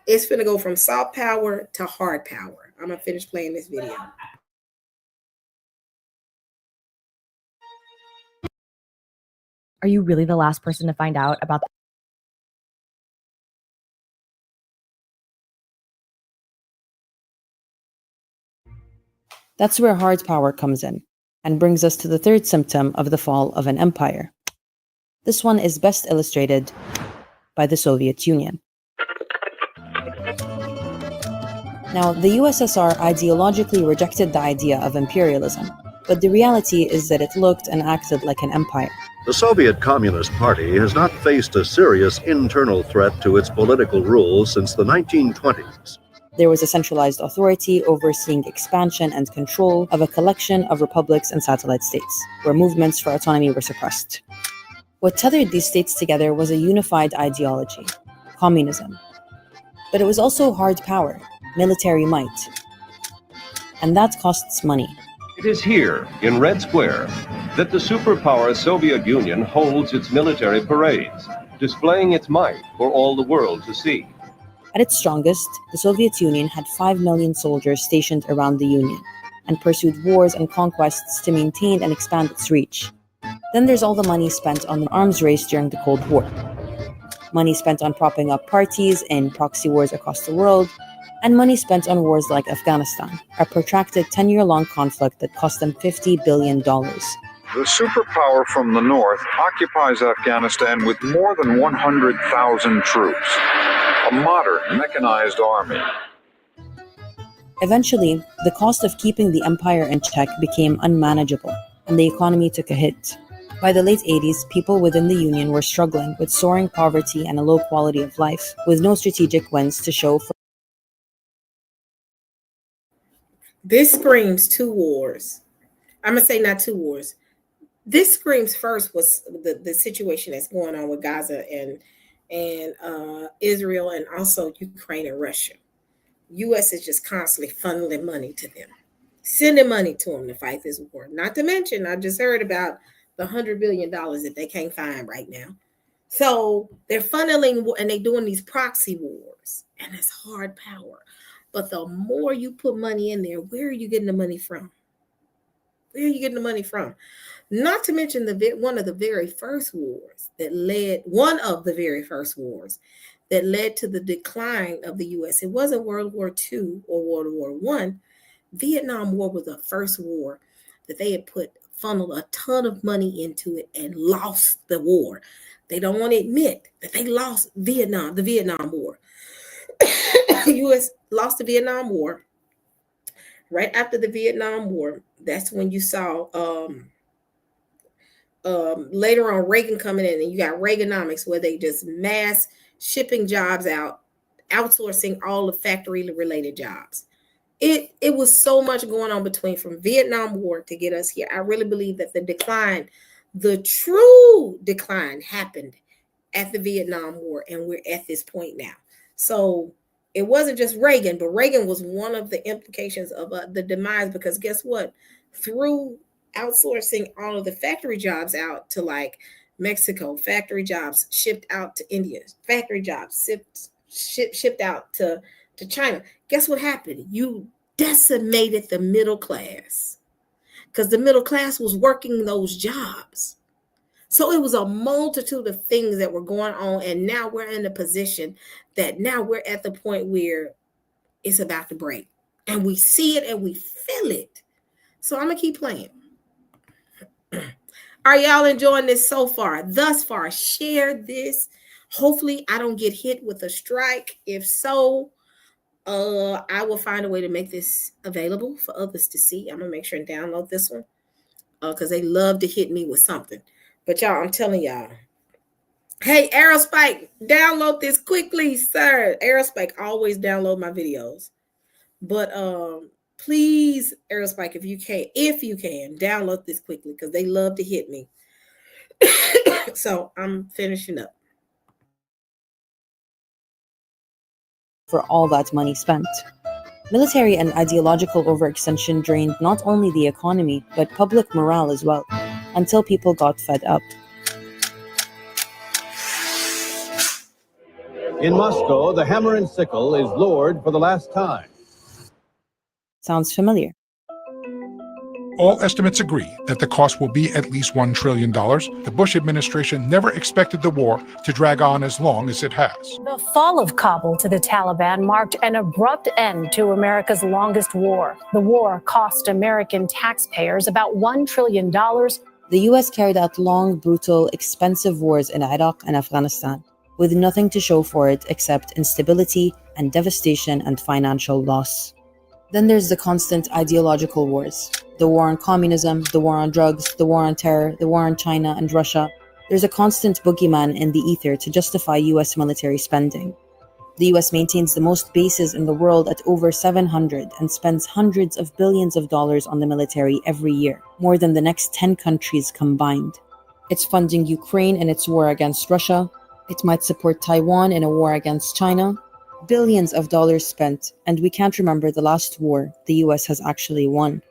It's finna go from soft power to hard power. I'm gonna finish playing this video. Are you really the last person to find out about That's where hard power comes in, and brings us to the third symptom of the fall of an empire. This one is best illustrated by the Soviet Union. Now, the USSR ideologically rejected the idea of imperialism, but the reality is that it looked and acted like an empire. The Soviet Communist Party has not faced a serious internal threat to its political rule since the 1920s. There was a centralized authority overseeing expansion and control of a collection of republics and satellite states, where movements for autonomy were suppressed. What tethered these states together was a unified ideology, communism. But it was also hard power, military might. And that costs money. It is here, in Red Square, that the superpower Soviet Union holds its military parades, displaying its might for all the world to see. At its strongest, the Soviet Union had 5 million soldiers stationed around the Union, and pursued wars and conquests to maintain and expand its reach. Then there's all the money spent on the arms race during the Cold War. Money spent on propping up parties in proxy wars across the world, and money spent on wars like Afghanistan, a protracted 10-year-long conflict that cost them $50 billion. The superpower from the north occupies Afghanistan with more than 100,000 troops, a modern mechanized army. Eventually, the cost of keeping the empire in check became unmanageable, and the economy took a hit. By the late 80s, people within the Union were struggling with soaring poverty and a low quality of life, with no strategic wins to show for. This screams two wars. I'm going to say not two wars. This screams first was the situation that's going on with Gaza and Israel, and also Ukraine and Russia. U.S. is just constantly funneling money to them, sending money to them to fight this war. Not to mention, I just heard about the $100 billion that they can't find right now. So they're funneling and they're doing these proxy wars, and it's hard power. But the more you put money in there, where are you getting the money from? Where are you getting the money from? Not to mention one of the very first wars that led to the decline of the U.S. It wasn't World War II or World War I. Vietnam War was the first war that they had funneled a ton of money into it and lost the war. They don't want to admit that they lost the Vietnam War. U.S. lost the Vietnam War. Right after the Vietnam War, that's when you saw later on Reagan coming in, and you got Reaganomics, where they just mass shipping jobs out, outsourcing all the factory related jobs. It was so much going on from Vietnam War to get us here. I really believe that the true decline happened at the Vietnam War, and we're at this point now. So it wasn't just Reagan, but Reagan was one of the implications of the demise, because guess what? Through outsourcing all of the factory jobs out to like Mexico, factory jobs shipped out to India, factory jobs shipped out to China. Guess what happened? You decimated the middle class, because the middle class was working those jobs. So it was a multitude of things that were going on. And now we're in a position that now we're at the point where it's about to break. And we see it and we feel it. So I'm going to keep playing. Are y'all enjoying this so far? Thus far, share this. Hopefully, I don't get hit with a strike. If so, I will find a way to make this available for others to see. I'm going to make sure and download this one because they love to hit me with something. But y'all, I'm telling y'all. Hey, Aerospike, download this quickly, sir. Aerospike always download my videos. But please, Aerospike, if you can, download this quickly because they love to hit me. So I'm finishing up. For all that money spent. Military and ideological overextension drained not only the economy, but public morale as well, until people got fed up. In Moscow, the hammer and sickle is lowered for the last time. Sounds familiar. All estimates agree that the cost will be at least $1 trillion. The Bush administration never expected the war to drag on as long as it has. The fall of Kabul to the Taliban marked an abrupt end to America's longest war. The war cost American taxpayers about $1 trillion. The US carried out long, brutal, expensive wars in Iraq and Afghanistan, with nothing to show for it except instability and devastation and financial loss. Then there's the constant ideological wars. The war on communism, the war on drugs, the war on terror, the war on China and Russia. There's a constant boogeyman in the ether to justify US military spending. The US maintains the most bases in the world at over 700 and spends hundreds of billions of dollars on the military every year, more than the next 10 countries combined. It's funding Ukraine in its war against Russia. It might support Taiwan in a war against China. Billions of dollars spent, and we can't remember the last war the US has actually won.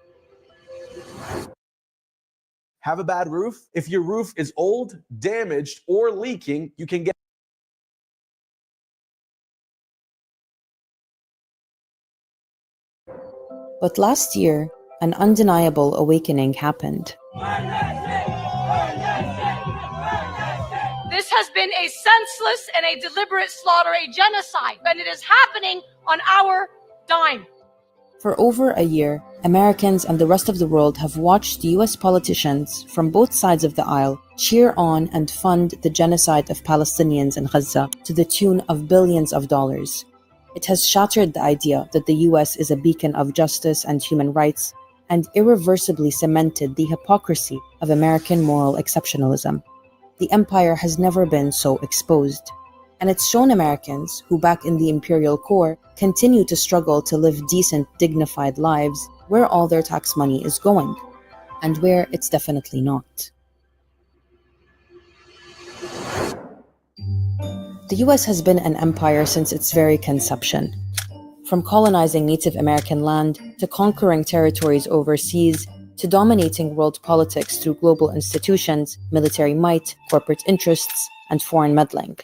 Have a bad roof? If your roof is old, damaged, or leaking, you can get But last year, an undeniable awakening happened. This has been a senseless and a deliberate slaughter, a genocide, and it is happening on our dime. For over a year, Americans and the rest of the world have watched US politicians from both sides of the aisle cheer on and fund the genocide of Palestinians in Gaza to the tune of billions of dollars. It has shattered the idea that the US is a beacon of justice and human rights, and irreversibly cemented the hypocrisy of American moral exceptionalism. The empire has never been so exposed. And it's shown Americans, who back in the Imperial core continue to struggle to live decent, dignified lives, where all their tax money is going, and where it's definitely not. The US has been an empire since its very conception. From colonizing Native American land, to conquering territories overseas, to dominating world politics through global institutions, military might, corporate interests, and foreign meddling.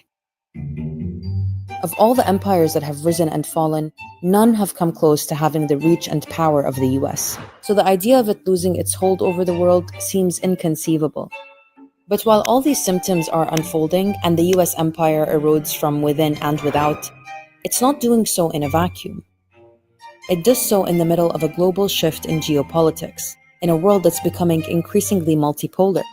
Of all the empires that have risen and fallen, none have come close to having the reach and power of the US. So the idea of it losing its hold over the world seems inconceivable. But while all these symptoms are unfolding and the US empire erodes from within and without, it's not doing so in a vacuum. It does so in the middle of a global shift in geopolitics, in a world that's becoming increasingly multipolar,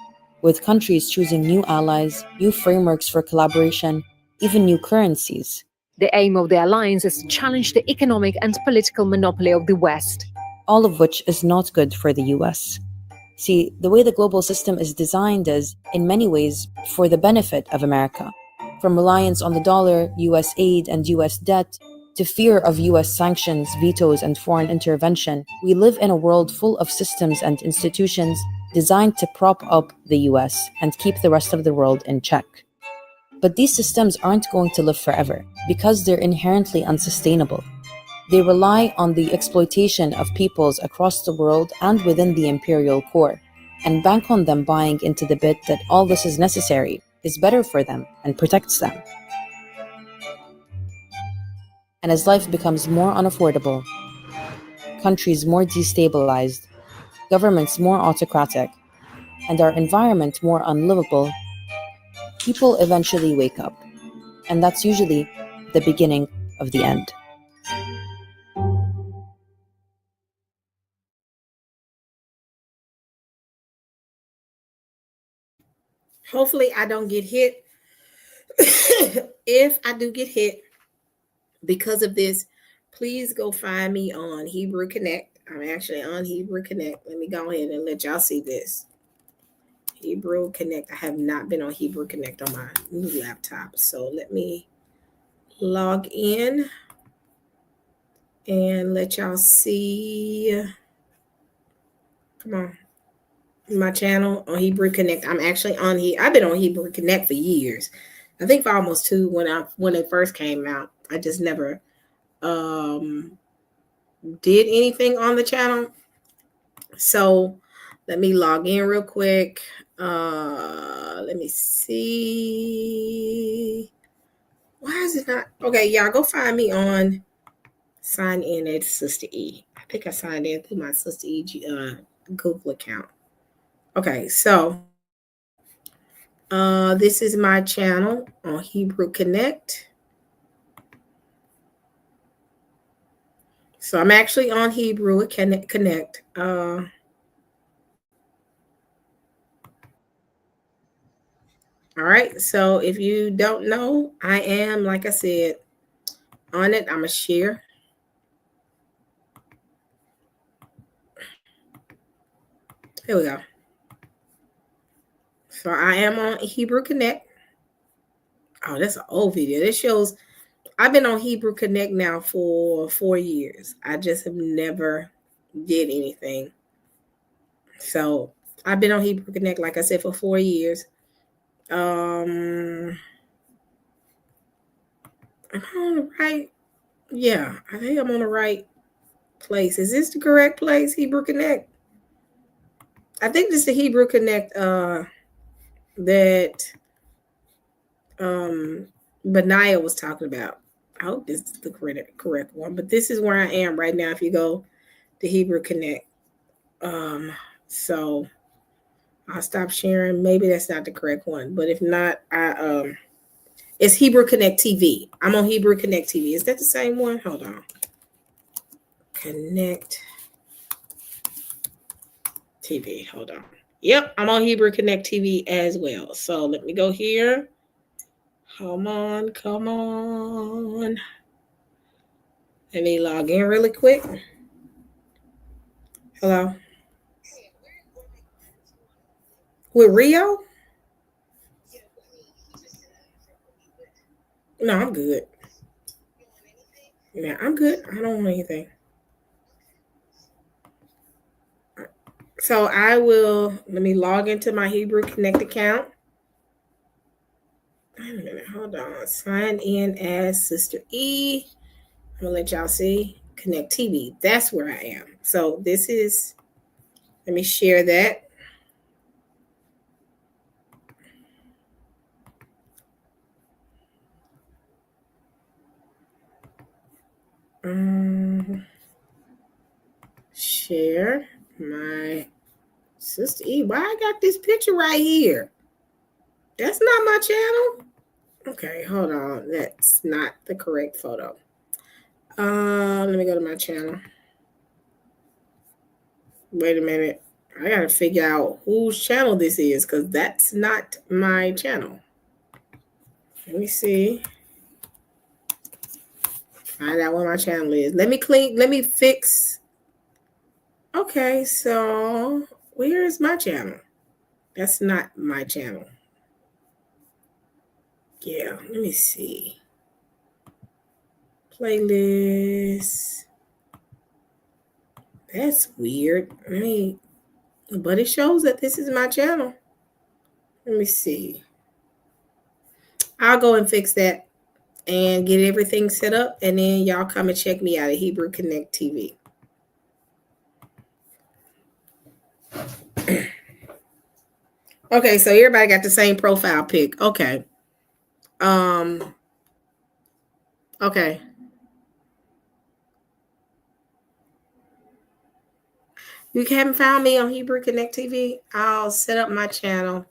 with countries choosing new allies, new frameworks for collaboration, even new currencies. The aim of the alliance is to challenge the economic and political monopoly of the West. All of which is not good for the US. See, the way the global system is designed is, in many ways, for the benefit of America. From reliance on the dollar, US aid, and US debt, to fear of US sanctions, vetoes, and foreign intervention, we live in a world full of systems and institutions designed to prop up the US and keep the rest of the world in check. But these systems aren't going to live forever because they're inherently unsustainable. They rely on the exploitation of peoples across the world and within the imperial core, and bank on them buying into the bit that all this is necessary, is better for them, and protects them. And as life becomes more unaffordable, countries more destabilized, governments more autocratic, and our environment more unlivable, people eventually wake up. And that's usually the beginning of the end. Hopefully I don't get hit. If I do get hit because of this, please go find me on Hebrew Connect. I'm actually on Hebrew Connect. Let me go ahead and let y'all see this. Hebrew Connect. I have not been on Hebrew Connect on my new laptop. So let me log in and let y'all see. Come on. My channel on Hebrew Connect. I'm actually on here. I've been on Hebrew Connect for years. I think for almost 2 when it first came out. I just never did anything on the channel. So let me log in real quick. Let me see. Why is it not? Okay, y'all go find me on sign in at Sister E. I think I signed in through my Sister E Google account. Okay, so this is my channel on Hebrew Connect. So I'm actually on Hebrew Connect. All right. So if you don't know, I am, like I said, on it. I'm a share. Here we go. So I am on Hebrew Connect. Oh, that's an old video. This shows I've been on Hebrew Connect now for 4 years. I just have never did anything. So I've been on Hebrew Connect, like I said, for 4 years. Am I on the right? Yeah, I think I'm on the right place. Is this the correct place, Hebrew Connect? I think this is the Hebrew Connect that Benaiah was talking about. I hope this is the correct one, but this is where I am right now if you go to Hebrew Connect. So I'll stop sharing. Maybe that's not the correct one, but if not, it's Hebrew Connect TV. I'm on Hebrew Connect TV. Is that the same one? Hold on. Connect TV. Hold on. Yep, I'm on Hebrew Connect TV as well. So let me go here. Come on. Let me log in really quick. Hello. With Rio? No, I'm good. Yeah, I'm good. I don't want anything. So let me log into my Hebrew Connect account. Wait a minute, hold on. Sign in as Sister E. I'm gonna let y'all see Connect TV. That's where I am. So let me share that. Share my Sister E. Why I got this picture right here? That's not my channel. Okay, hold on. That's not the correct photo. Let me go to my channel. Wait a minute. I gotta figure out whose channel this is because that's not my channel. Let me see. Find out what my channel is. Let me fix. Okay, so where is my channel? That's not my channel. Yeah, let me see. Playlist. That's weird. But it shows that this is my channel. Let me see. I'll go and fix that and get everything set up, and then y'all come and check me out at Hebrew Connect TV. Okay, so everybody got the same profile pic. Okay. Okay. You haven't found me on Hebrew Connect TV? I'll set up my channel.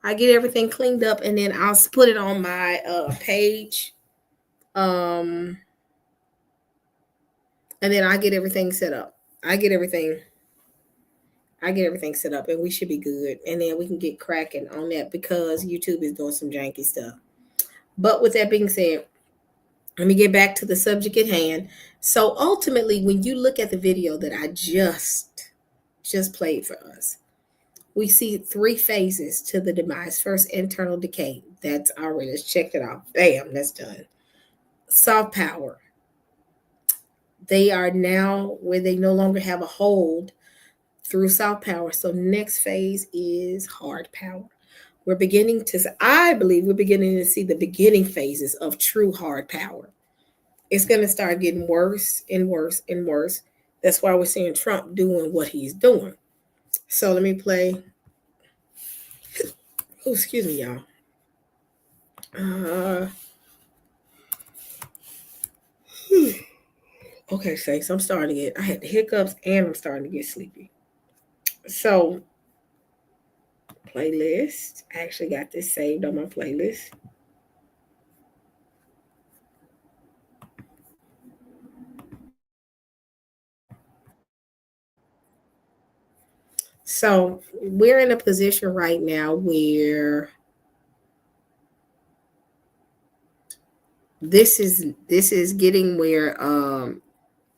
I get everything cleaned up, and then I'll put it on my page. And then I get everything set up. I get everything set up, and we should be good. And then we can get cracking on that because YouTube is doing some janky stuff. But with that being said, let me get back to the subject at hand. So ultimately, when you look at the video that I just played for us, we see 3 phases to the demise. First, internal decay. That's already, let's check it out. Bam, that's done. Soft power. They are now where they no longer have a hold through soft power. So next phase is hard power. I believe we're beginning to see the beginning phases of true hard power. It's going to start getting worse and worse and worse. That's why we're seeing Trump doing what he's doing. So let me play. Oh, excuse me, y'all. Okay, Saints, I'm starting to I had the hiccups and I'm starting to get sleepy. So, playlist. I actually got this saved on my playlist. So, we're in a position right now where this is getting where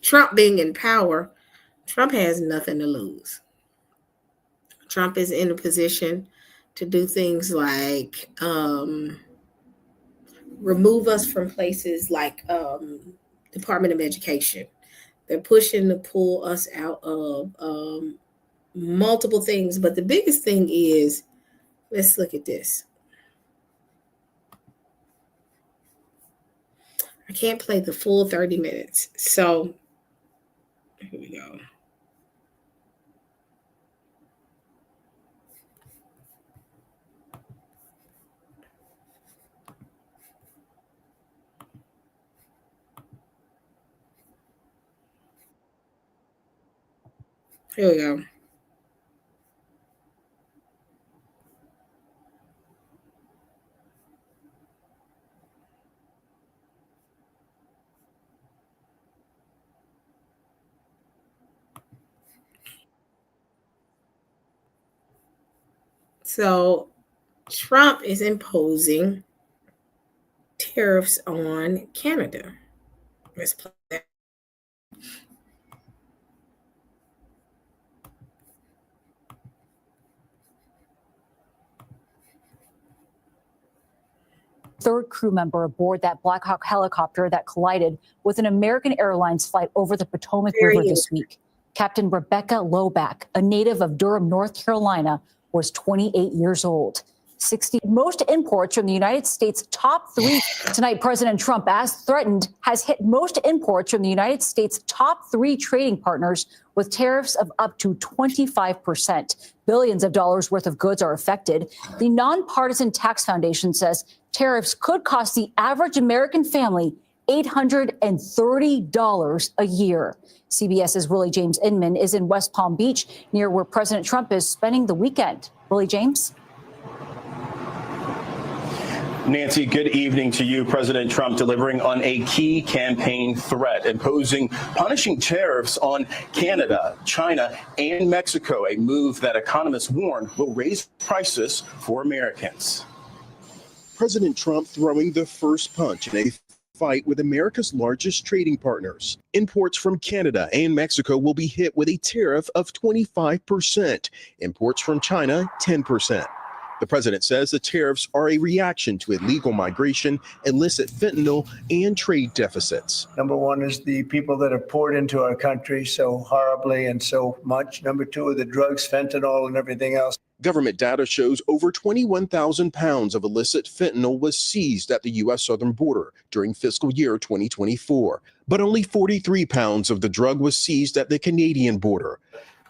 Trump being in power, Trump has nothing to lose. Trump is in a position to do things like remove us from places like Department of Education. They're pushing to pull us out of multiple things. But the biggest thing is, let's look at this. I can't play the full 30 minutes. So here we go. Here we go. So Trump is imposing tariffs on Canada. Let's play that. Third crew member aboard that Black Hawk helicopter that collided with an American Airlines flight over the Potomac River this week. Captain Rebecca Loback, a native of Durham, North Carolina, was 28 years old. 60 most imports from the United States top 3 tonight. President Trump, as threatened, has hit most imports from the United States top 3 trading partners with tariffs of up to 25%. Billions of dollars worth of goods are affected. The Nonpartisan Tax Foundation says tariffs could cost the average American family $830 a year. CBS's Willie James Inman is in West Palm Beach, near where President Trump is spending the weekend. Willie James? Nancy, good evening to you. President Trump delivering on a key campaign threat, imposing punishing tariffs on Canada, China, and Mexico, a move that economists warn will raise prices for Americans. President Trump throwing the first punch in a fight with America's largest trading partners. Imports from Canada and Mexico will be hit with a tariff of 25%. Imports from China, 10%. The president says the tariffs are a reaction to illegal migration, illicit fentanyl, and trade deficits. Number one is the people that have poured into our country so horribly and so much. Number two are the drugs, fentanyl, and everything else. Government data shows over 21,000 pounds of illicit fentanyl was seized at the U.S. southern border during fiscal year 2024. But only 43 pounds of the drug was seized at the Canadian border.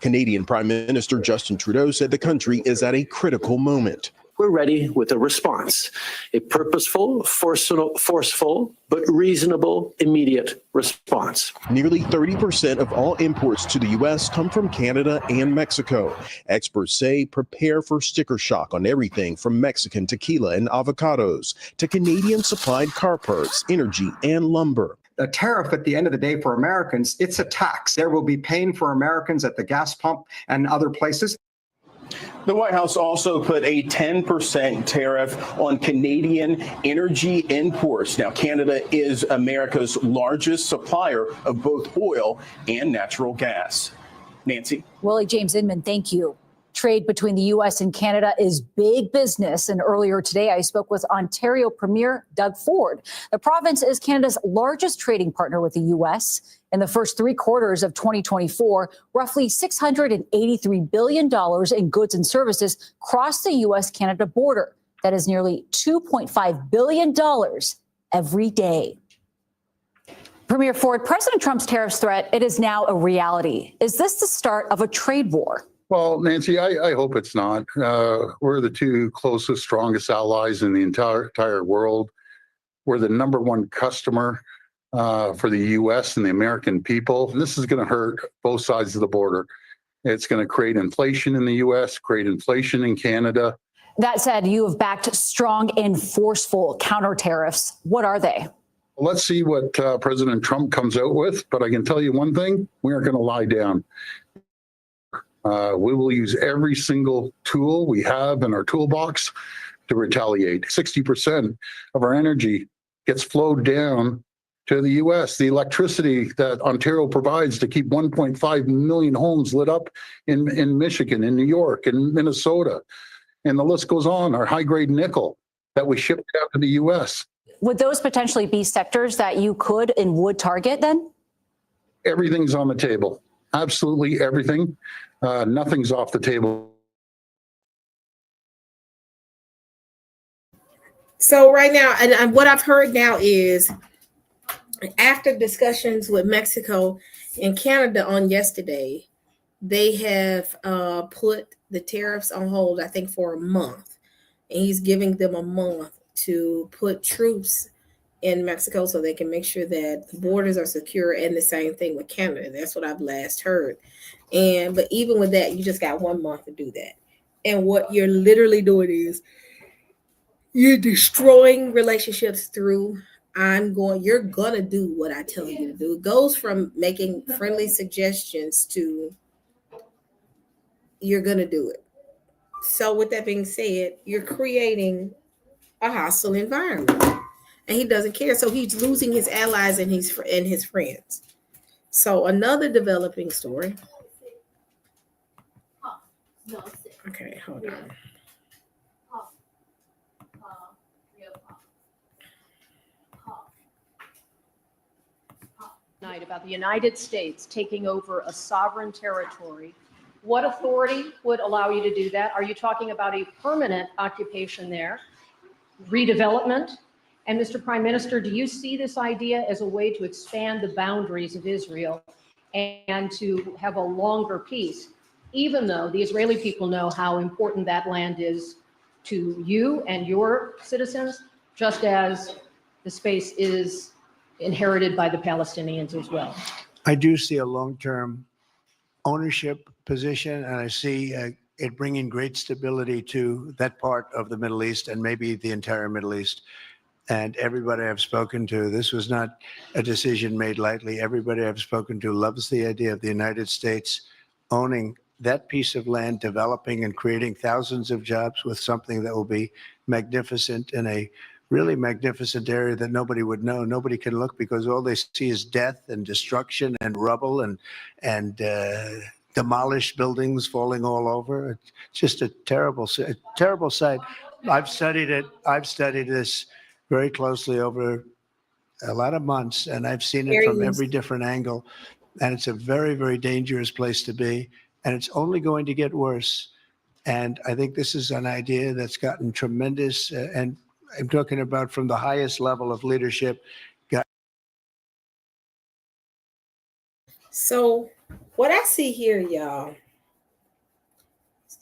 Canadian Prime Minister Justin Trudeau said the country is at a critical moment. we're ready with a response, a purposeful, forceful, but reasonable, immediate response. Nearly 30% of all imports to the U.S. come from Canada and Mexico. Experts say prepare for sticker shock on everything from Mexican tequila and avocados to Canadian-supplied car parts, energy, and lumber. A tariff at the end of the day for Americans, it's a tax. There will be pain for Americans at the gas pump and other places. The White House also put a 10% tariff on Canadian energy imports. Now, Canada is America's largest supplier of both oil and natural gas. Nancy? Willie James Inman, thank you. Trade between the U.S. and Canada is big business. And earlier today, I spoke with Ontario Premier Doug Ford. The province is Canada's largest trading partner with the U.S. In the first 3 quarters of 2024, roughly $683 billion in goods and services crossed the U.S.-Canada border. That is nearly $2.5 billion every day. Premier Ford, President Trump's tariffs threat, it is now a reality. Is this the start of a trade war? Well, Nancy, I hope it's not. We're the 2 closest, strongest allies in the entire world. We're the #1 customer for the U.S. and the American people. And this is going to hurt both sides of the border. It's going to create inflation in the U.S., create inflation in Canada. That said, you have backed strong and forceful counter tariffs. What are they? Well, let's see what President Trump comes out with. But I can tell you one thing, we aren't going to lie down. We will use every single tool we have in our toolbox to retaliate. 60% of our energy gets flowed down to the U.S. The electricity that Ontario provides to keep 1.5 million homes lit up in Michigan, in New York, in Minnesota, and the list goes on. Our high-grade nickel that we ship down to the U.S. Would those potentially be sectors that you could and would target then? Everything's on the table. Absolutely everything. Nothing's off the table. So right now, and what I've heard now is after discussions with Mexico and Canada on yesterday, they have put the tariffs on hold, I think, for a month. And he's giving them a month to put troops in Mexico so they can make sure that the borders are secure, and the same thing with Canada. That's what I've last heard. But even with that, you just got 1 month to do that. And what you're literally doing is you're destroying relationships through you're gonna do what I tell you to do. It goes from making friendly suggestions to you're gonna do it. So with that being said, you're creating a hostile environment. And he doesn't care. So he's losing his allies and his friends. So another developing story. Okay, hold on. About the United States taking over a sovereign territory. What authority would allow you to do that? Are you talking about a permanent occupation there, redevelopment? And Mr. Prime Minister, do you see this idea as a way to expand the boundaries of Israel and to have a longer peace, even though the Israeli people know how important that land is to you and your citizens, just as the space is inherited by the Palestinians as well? I do see a long-term ownership position, and I see it bringing great stability to that part of the Middle East and maybe the entire Middle East. And everybody I've spoken to, this was not a decision made lightly. Everybody I've spoken to loves the idea of the United States owning that piece of land, developing and creating thousands of jobs with something that will be magnificent in a really magnificent area that nobody would know. Nobody can look because all they see is death and destruction and rubble and demolished buildings falling all over. It's just a terrible sight. I've studied it. I've studied this very closely over a lot of months, and I've seen it from every different angle. And it's a very, very dangerous place to be. And it's only going to get worse. And I think this is an idea that's gotten tremendous, and I'm talking about from the highest level of leadership. So what I see here, y'all,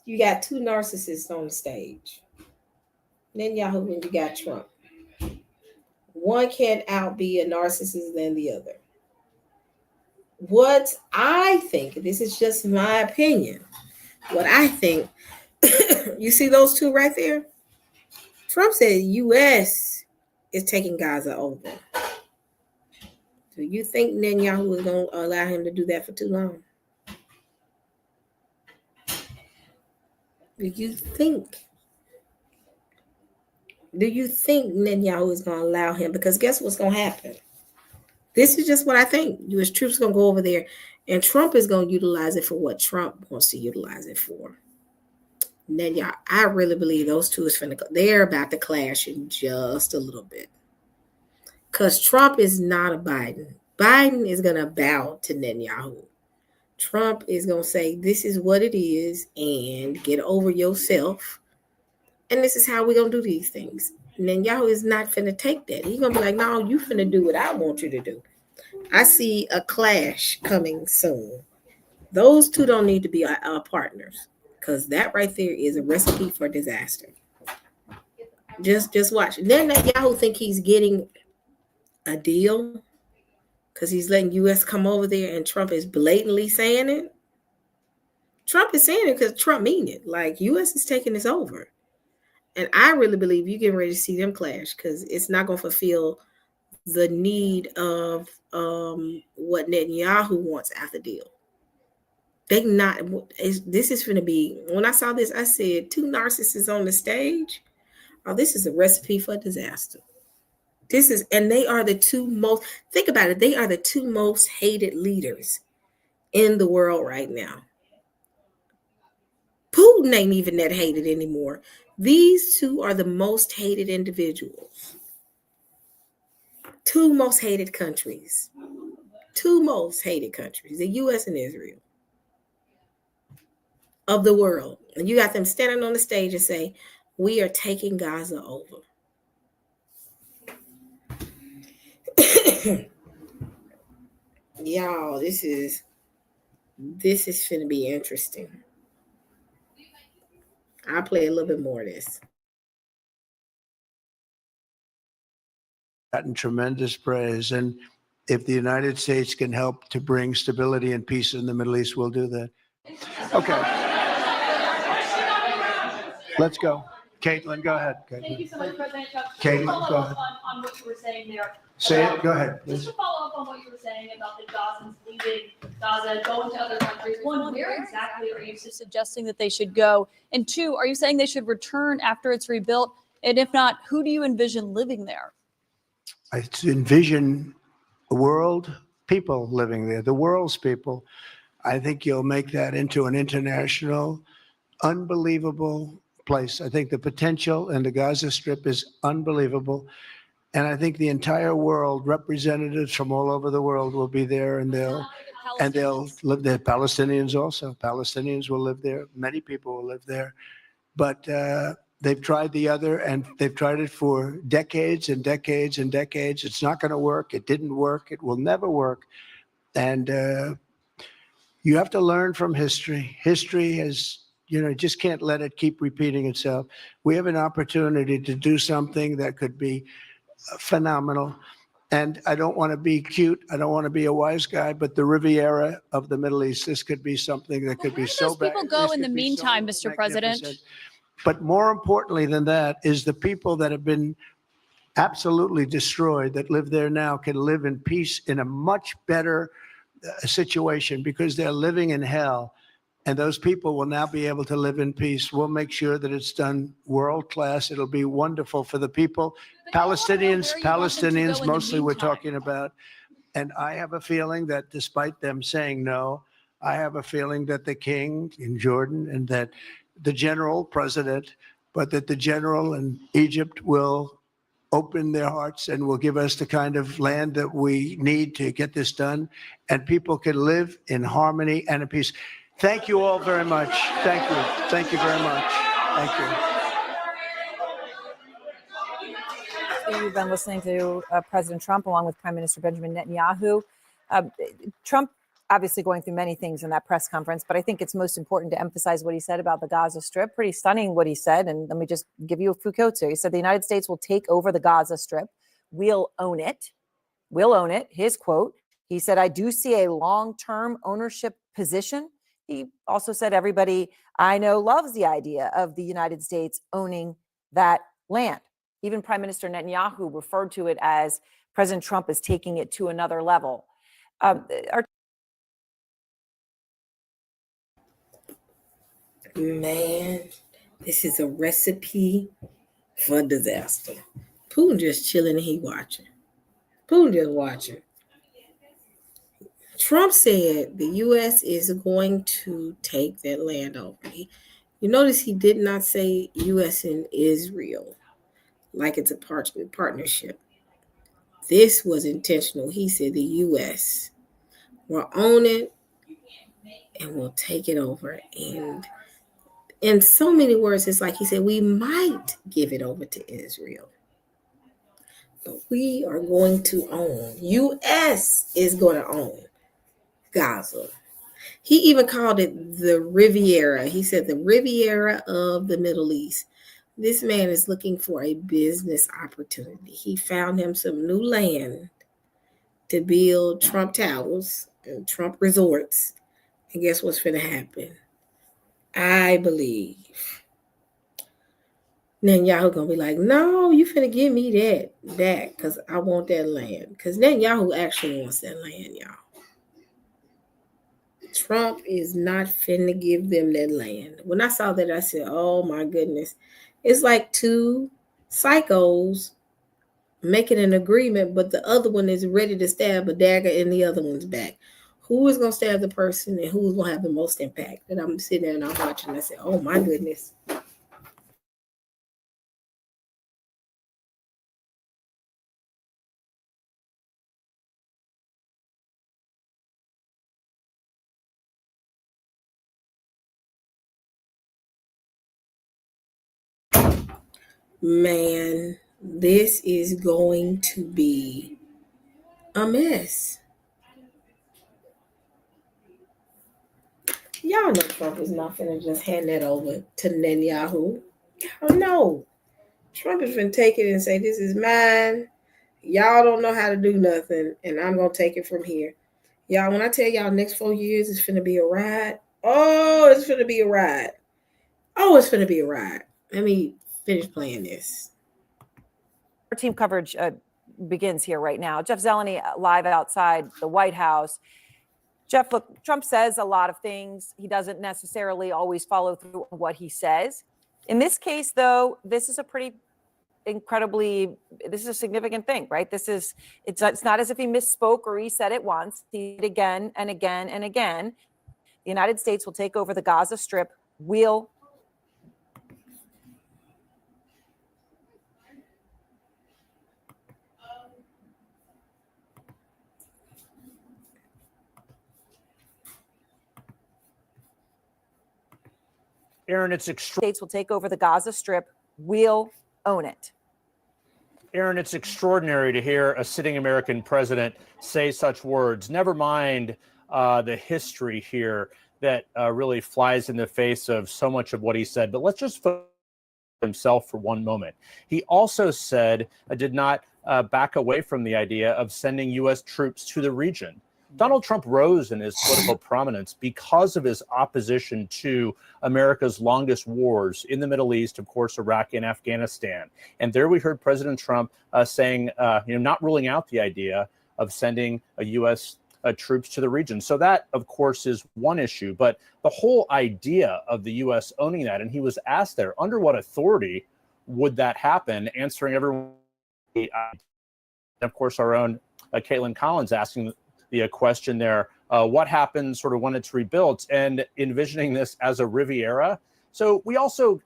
you got 2 narcissists on the stage. Netanyahu and you got Trump. One can't outbe a narcissist than the other. What I think, this is just my opinion, what I think, you see those two right there? Trump said U.S. is taking Gaza over. Do you think Netanyahu is going to allow him to do that for too long? Do you think Netanyahu is going to allow him? Because guess what's going to happen? This is just what I think. U.S. troops going to go over there, and Trump is going to utilize it for what Trump wants to utilize it for. Netanyahu, I really believe those two is finna go. They're about to clash in just a little bit. Because Trump is not a Biden. Biden is going to bow to Netanyahu. Trump is going to say, this is what it is, and get over yourself. And this is how we're going to do these things. Netanyahu is not finna take that. He's going to be like, no, you finna do what I want you to do. I see a clash coming soon. Those two don't need to be our partners, because that right there is a recipe for disaster. Just watch. Then Netanyahu think he's getting a deal because he's letting U.S. come over there, and Trump is blatantly saying it. Trump is saying it because Trump mean it. Like, U.S. is taking this over. And I really believe you get ready to see them clash, because it's not going to fulfill the need of what Netanyahu wants out the deal. They not. This is going to be. When I saw this, I said, two narcissists on the stage. Oh, this is a recipe for disaster. This is, and they are the two most. Think about it. They are the two most hated leaders in the world right now. Putin ain't even that hated anymore. These two are the most hated individuals. Two most hated countries. Two most hated countries, the U.S. and Israel of the world. And you got them standing on the stage and say, we are taking Gaza over. Y'all, this is finna be interesting. I'll play a little bit more of this. Gotten tremendous praise. And if the United States can help to bring stability and peace in the Middle East, we'll do that. Okay. Let's go. Caitlin, go ahead. Caitlin. Thank you so much, President Trump. Caitlin, Just to go follow ahead. up on what you were saying there. Say it. Go ahead, please. Just to follow up on what you were saying about the Gazans leaving Gaza, going to other countries. One, where exactly are you suggesting that they should go? And two, are you saying they should return after it's rebuilt? And if not, who do you envision living there? I envision world people living there, the world's people. I think you'll make that into an international, unbelievable place. I think the potential in the Gaza Strip is unbelievable. And I think the entire world, representatives from all over the world will be there, and they'll live there. Palestinians also. Palestinians will live there. Many people will live there. But they've tried the other, and they've tried it for decades and decades and decades. It's not going to work. It didn't work. It will never work. And you have to learn from history. History has, just can't let it keep repeating itself. We have an opportunity to do something that could be phenomenal. And I don't want to be cute. I don't want to be a wise guy, but the Riviera of the Middle East, this could be something that could be so bad. People go in the meantime, Mr. President. But more importantly than that is the people that have been absolutely destroyed that live there now can live in peace in a much better situation, because they're living in hell. And those people will now be able to live in peace. We'll make sure that it's done world class. It'll be wonderful for the people. Palestinians mostly we're talking about. And I have a feeling that despite them saying no, I have a feeling that the king in Jordan and that the general president, but that the general in Egypt will open their hearts and will give us the kind of land that we need to get this done. And people can live in harmony and in peace. Thank you all very much. Thank you. Thank you very much. Thank you. You've been listening to President Trump along with Prime Minister Benjamin Netanyahu. Trump obviously going through many things in that press conference, but I think it's most important to emphasize what he said about the Gaza Strip. Pretty stunning what he said. And let me just give you a few quotes here. He said, the United States will take over the Gaza Strip. We'll own it. We'll own it. His quote. He said, I do see a long-term ownership position. He also said, everybody I know loves the idea of the United States owning that land. Even Prime Minister Netanyahu referred to it as President Trump is taking it to another level. Man, this is a recipe for disaster. Putin just chilling and he watching. Putin just watching. Trump said the U.S. is going to take that land over. You notice he did not say U.S. and Israel like it's a partnership. This was intentional. He said the U.S. will own it and we'll take it over. And in so many words, it's like he said, we might give it over to Israel. But we are going to own. U.S. is going to own Gaza. He even called it the Riviera. He said the Riviera of the Middle East. This man is looking for a business opportunity. He found him some new land to build Trump Towers and Trump Resorts. And guess what's going to happen? I believe Netanyahu going to be like, no, you finna give me that, because I want that land. Because Netanyahu actually wants that land, y'all. Trump is not finna give them that land. When I saw that, I said, oh my goodness. It's like two psychos making an agreement, but the other one is ready to stab a dagger in the other one's back. Who is going to stab the person and who is going to have the most impact? And I'm sitting there and I'm watching and I said, oh my goodness. Man, this is going to be a mess. Y'all know Trump is not going to just hand that over to Netanyahu. Y'all know. Trump is going to take it and say, this is mine. Y'all don't know how to do nothing, and I'm going to take it from here. Y'all, when I tell y'all next 4 years is going to be a ride, oh, it's going to be a ride. Oh, it's going to be a ride. Let me finish playing this. Our team coverage begins here right now. Jeff Zeleny live outside the White House. Jeff, look, Trump says a lot of things. He doesn't necessarily always follow through on what he says. In this case, though, this is a pretty this is a significant thing, right? It's not as if he misspoke or he said it once. He did again and again and again. The United States will take over the Gaza Strip. Aaron, States will take over the Gaza Strip. We'll own it. Aaron, it's extraordinary to hear a sitting American president say such words. Never mind the history here that really flies in the face of so much of what he said. But let's just focus on himself for one moment. He also said, did not back away from the idea of sending U.S. troops to the region. Donald Trump rose in his political prominence because of his opposition to America's longest wars in the Middle East, of course, Iraq and Afghanistan. And there we heard President Trump saying, not ruling out the idea of sending a U.S. Troops to the region. So that, of course, is one issue. But the whole idea of the U.S. owning that, and he was asked there, under what authority would that happen, answering everyone, of course, our own Caitlin Collins asking the question there, what happens sort of when it's rebuilt, and envisioning this as a Riviera. So we also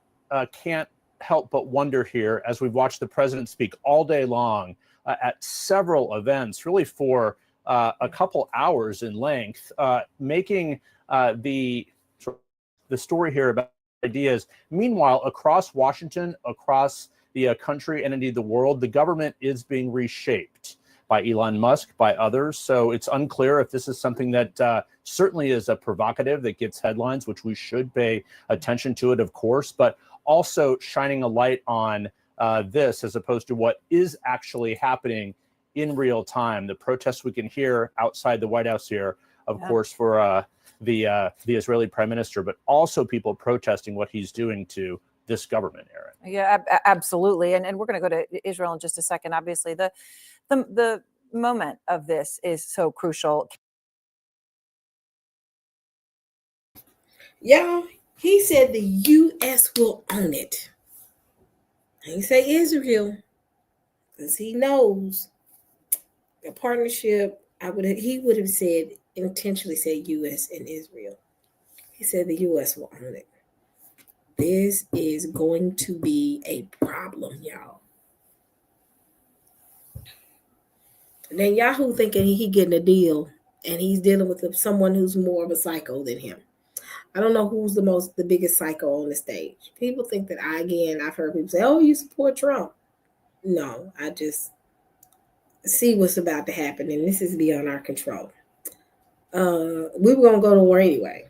can't help but wonder here, as we've watched the president speak all day long at several events, really for a couple hours in length, making the story here about ideas. Meanwhile, across Washington, across the country, and indeed the world, the government is being reshaped. by Elon Musk, by others. So it's unclear if this is something that certainly is a provocative that gets headlines, which we should pay attention to it, of course, but also shining a light on this as opposed to what is actually happening in real time. The protests we can hear outside the White House here, of course, for the Israeli prime minister, but also people protesting what he's doing to this government, Aaron. Yeah, absolutely. And we're going to go to Israel in just a second. Obviously, the moment of this is so crucial. Y'all, he said the U.S. will own it. He didn't say Israel, because he knows a partnership. He would have said, intentionally said U.S. and Israel. He said the U.S. will own it. This is going to be a problem, y'all. Netanyahu thinking he getting a deal, and he's dealing with someone who's more of a psycho than him. I don't know who's the biggest psycho on the stage. People think that I've heard people say, "Oh, you support Trump." No, I just see what's about to happen, and this is beyond our control. We were gonna go to war anyway.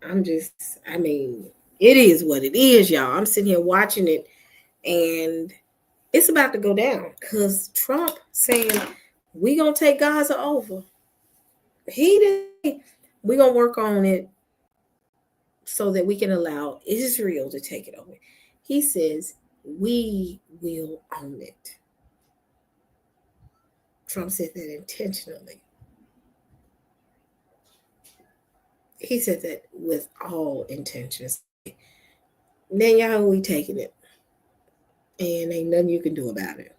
It is what it is, y'all. I'm sitting here watching it, and it's about to go down because Trump saying we gonna take Gaza over. He didn't. We're gonna work on it so that we can allow Israel to take it over. He says we will own it. Trump said that intentionally. He said that with all intentions. Netanyahu, we taking it. And ain't nothing you can do about it.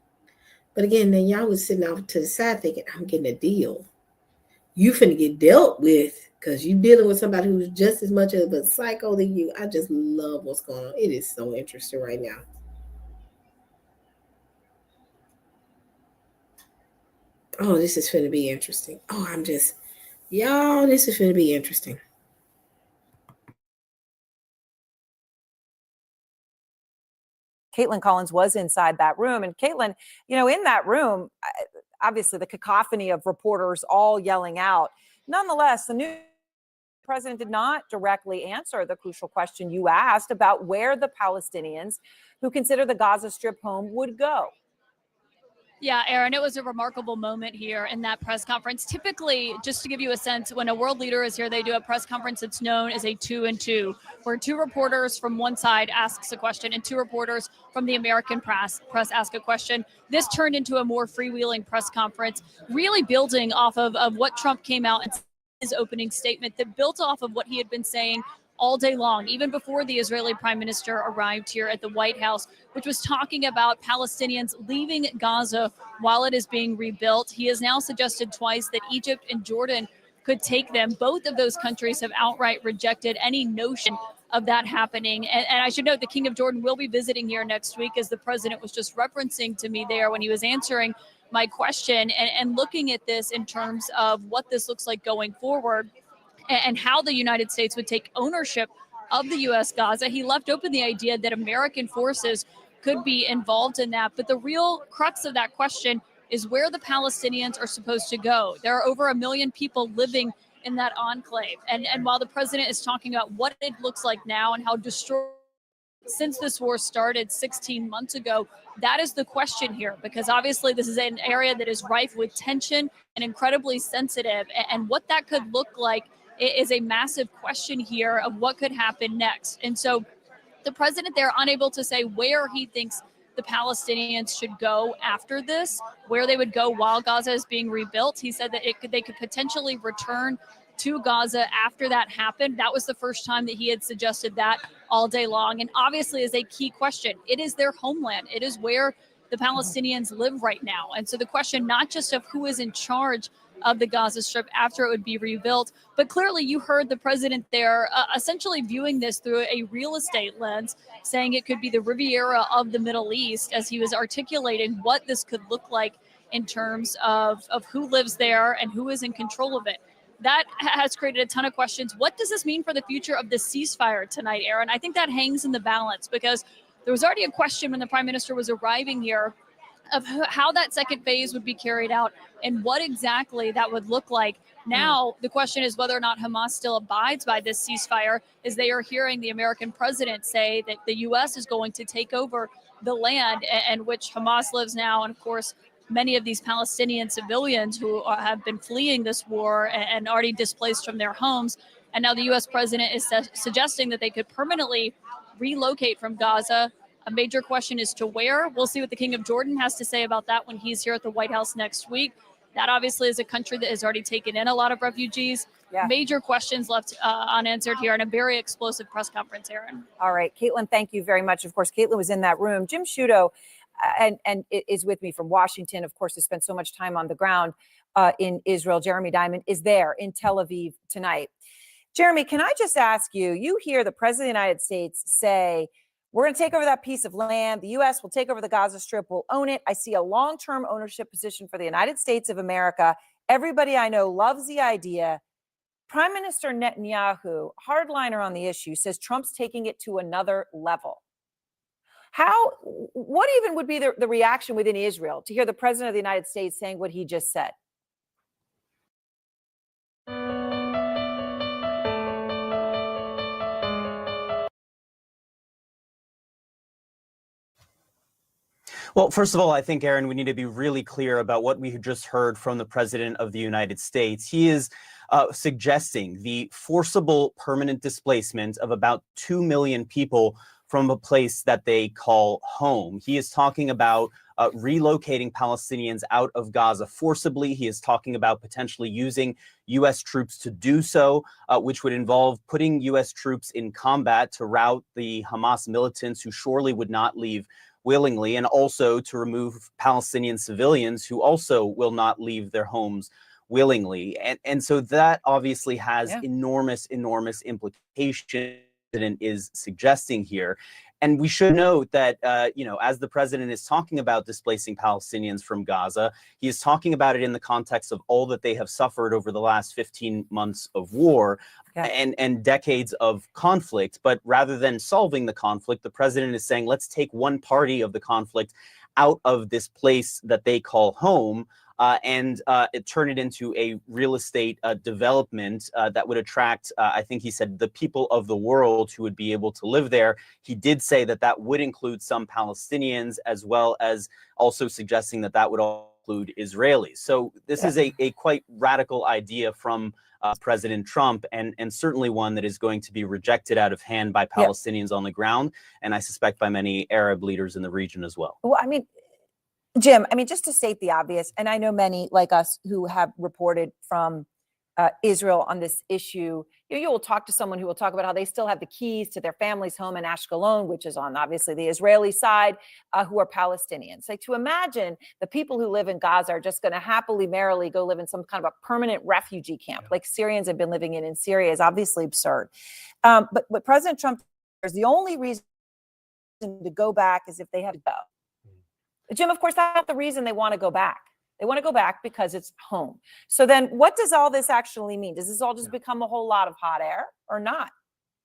But again, Netanyahu was sitting off to the side thinking, I'm getting a deal. You finna get dealt with because you dealing with somebody who's just as much of a psycho than you. I just love what's going on. It is so interesting right now. Oh, this is finna be interesting. Y'all, this is finna be interesting. Caitlin Collins was inside that room. And Caitlin, in that room, obviously the cacophony of reporters all yelling out. Nonetheless, the new president did not directly answer the crucial question you asked about where the Palestinians who consider the Gaza Strip home would go. Yeah, Aaron, it was a remarkable moment here in that press conference. Typically, just to give you a sense, when a world leader is here, they do a press conference that's known as a 2-and-2, where 2 reporters from one side asks a question and 2 reporters from the American press ask a question. This turned into a more freewheeling press conference, really building off of what Trump came out and his opening statement that built off of what he had been saying all day long, even before the Israeli prime minister arrived here at the White House, which was talking about Palestinians leaving Gaza while it is being rebuilt. He has now suggested twice that Egypt and Jordan could take them. Both of those countries have outright rejected any notion of that happening. And I should note the King of Jordan will be visiting here next week, as the president was just referencing to me there when he was answering my question, and looking at this in terms of what this looks like going forward and how the United States would take ownership of the U.S. Gaza. He left open the idea that American forces could be involved in that. But the real crux of that question is where the Palestinians are supposed to go. There are over 1 million people living in that enclave. And while the president is talking about what it looks like now and how destroyed since this war started 16 months ago, that is the question here, because obviously this is an area that is rife with tension and incredibly sensitive. And what that could look like is a massive question here of what could happen next. And so the president there unable to say where he thinks the Palestinians should go after this, where they would go while Gaza is being rebuilt. He said that they could potentially return to Gaza after that happened. That was the first time that he had suggested that all day long. And obviously is a key question. It is their homeland. It is where the Palestinians live right now. And so the question, not just of who is in charge of the Gaza Strip after it would be rebuilt, but clearly you heard the president there essentially viewing this through a real estate lens, saying it could be the Riviera of the Middle East, as he was articulating what this could look like in terms of who lives there and who is in control of it. That has created a ton of questions. What does this mean for the future of the ceasefire tonight, Aaron? I think that hangs in the balance, because there was already a question when the prime minister was arriving here of how that second phase would be carried out and what exactly that would look like. Now, the question is whether or not Hamas still abides by this ceasefire, as they are hearing the American president say that the U.S. is going to take over the land in which Hamas lives now. And of course, many of these Palestinian civilians who have been fleeing this war and already displaced from their homes. And now the U.S. president is suggesting that they could permanently relocate from Gaza. A major question is to where. We'll see what the King of Jordan has to say about that when he's here at the White House next week. That obviously is a country that has already taken in a lot of refugees. Yeah. Major questions left unanswered here, and a very explosive press conference, Aaron. All right, Caitlin, thank you very much. Of course, Caitlin was in that room. Jim Sciutto and is with me from Washington, of course, has spent so much time on the ground in Israel. Jeremy Diamond is there in Tel Aviv tonight. Jeremy, can I just ask you, you hear the President of the United States say, we're going to take over that piece of land. The U.S. will take over the Gaza Strip. We'll own it. I see a long-term ownership position for the United States of America. Everybody I know loves the idea. Prime Minister Netanyahu, hardliner on the issue, says Trump's taking it to another level. What even would be the reaction within Israel to hear the President of the United States saying what he just said? Well, first of all, I think, Aaron, we need to be really clear about what we just heard from the President of the United States. He is suggesting the forcible permanent displacement of about 2 million people from a place that they call home. He is talking about relocating Palestinians out of Gaza forcibly. He is talking about potentially using U.S. troops to do so, which would involve putting U.S. troops in combat to rout the Hamas militants who surely would not leave willingly, and also to remove Palestinian civilians who also will not leave their homes willingly. And so that obviously has enormous implications and is suggesting here. And we should note that, as the president is talking about displacing Palestinians from Gaza, he is talking about it in the context of all that they have suffered over the last 15 months of war and decades of conflict. But rather than solving the conflict, the president is saying, let's take one party of the conflict out of this place that they call home and turn it into a real estate development that would attract, I think he said, the people of the world who would be able to live there. He did say that that would include some Palestinians, as well as also suggesting that that would include Israelis. So this is a quite radical idea from President Trump, and certainly one that is going to be rejected out of hand by Palestinians on the ground, and I suspect by many Arab leaders in the region as well. Well, I mean, Jim, just to state the obvious, and I know many like us who have reported from Israel on this issue, you will talk to someone who will talk about how they still have the keys to their family's home in Ashkelon, which is on obviously the Israeli side, who are Palestinians. Like, to imagine the people who live in Gaza are just going to happily, merrily go live in some kind of a permanent refugee camp like Syrians have been living in Syria is obviously absurd. But what President Trump says, the only reason to go back is if they have to go. Jim, of course, that's not the reason they want to go back. They want to go back because it's home. So then what does all this actually mean? Does this all just become a whole lot of hot air or not?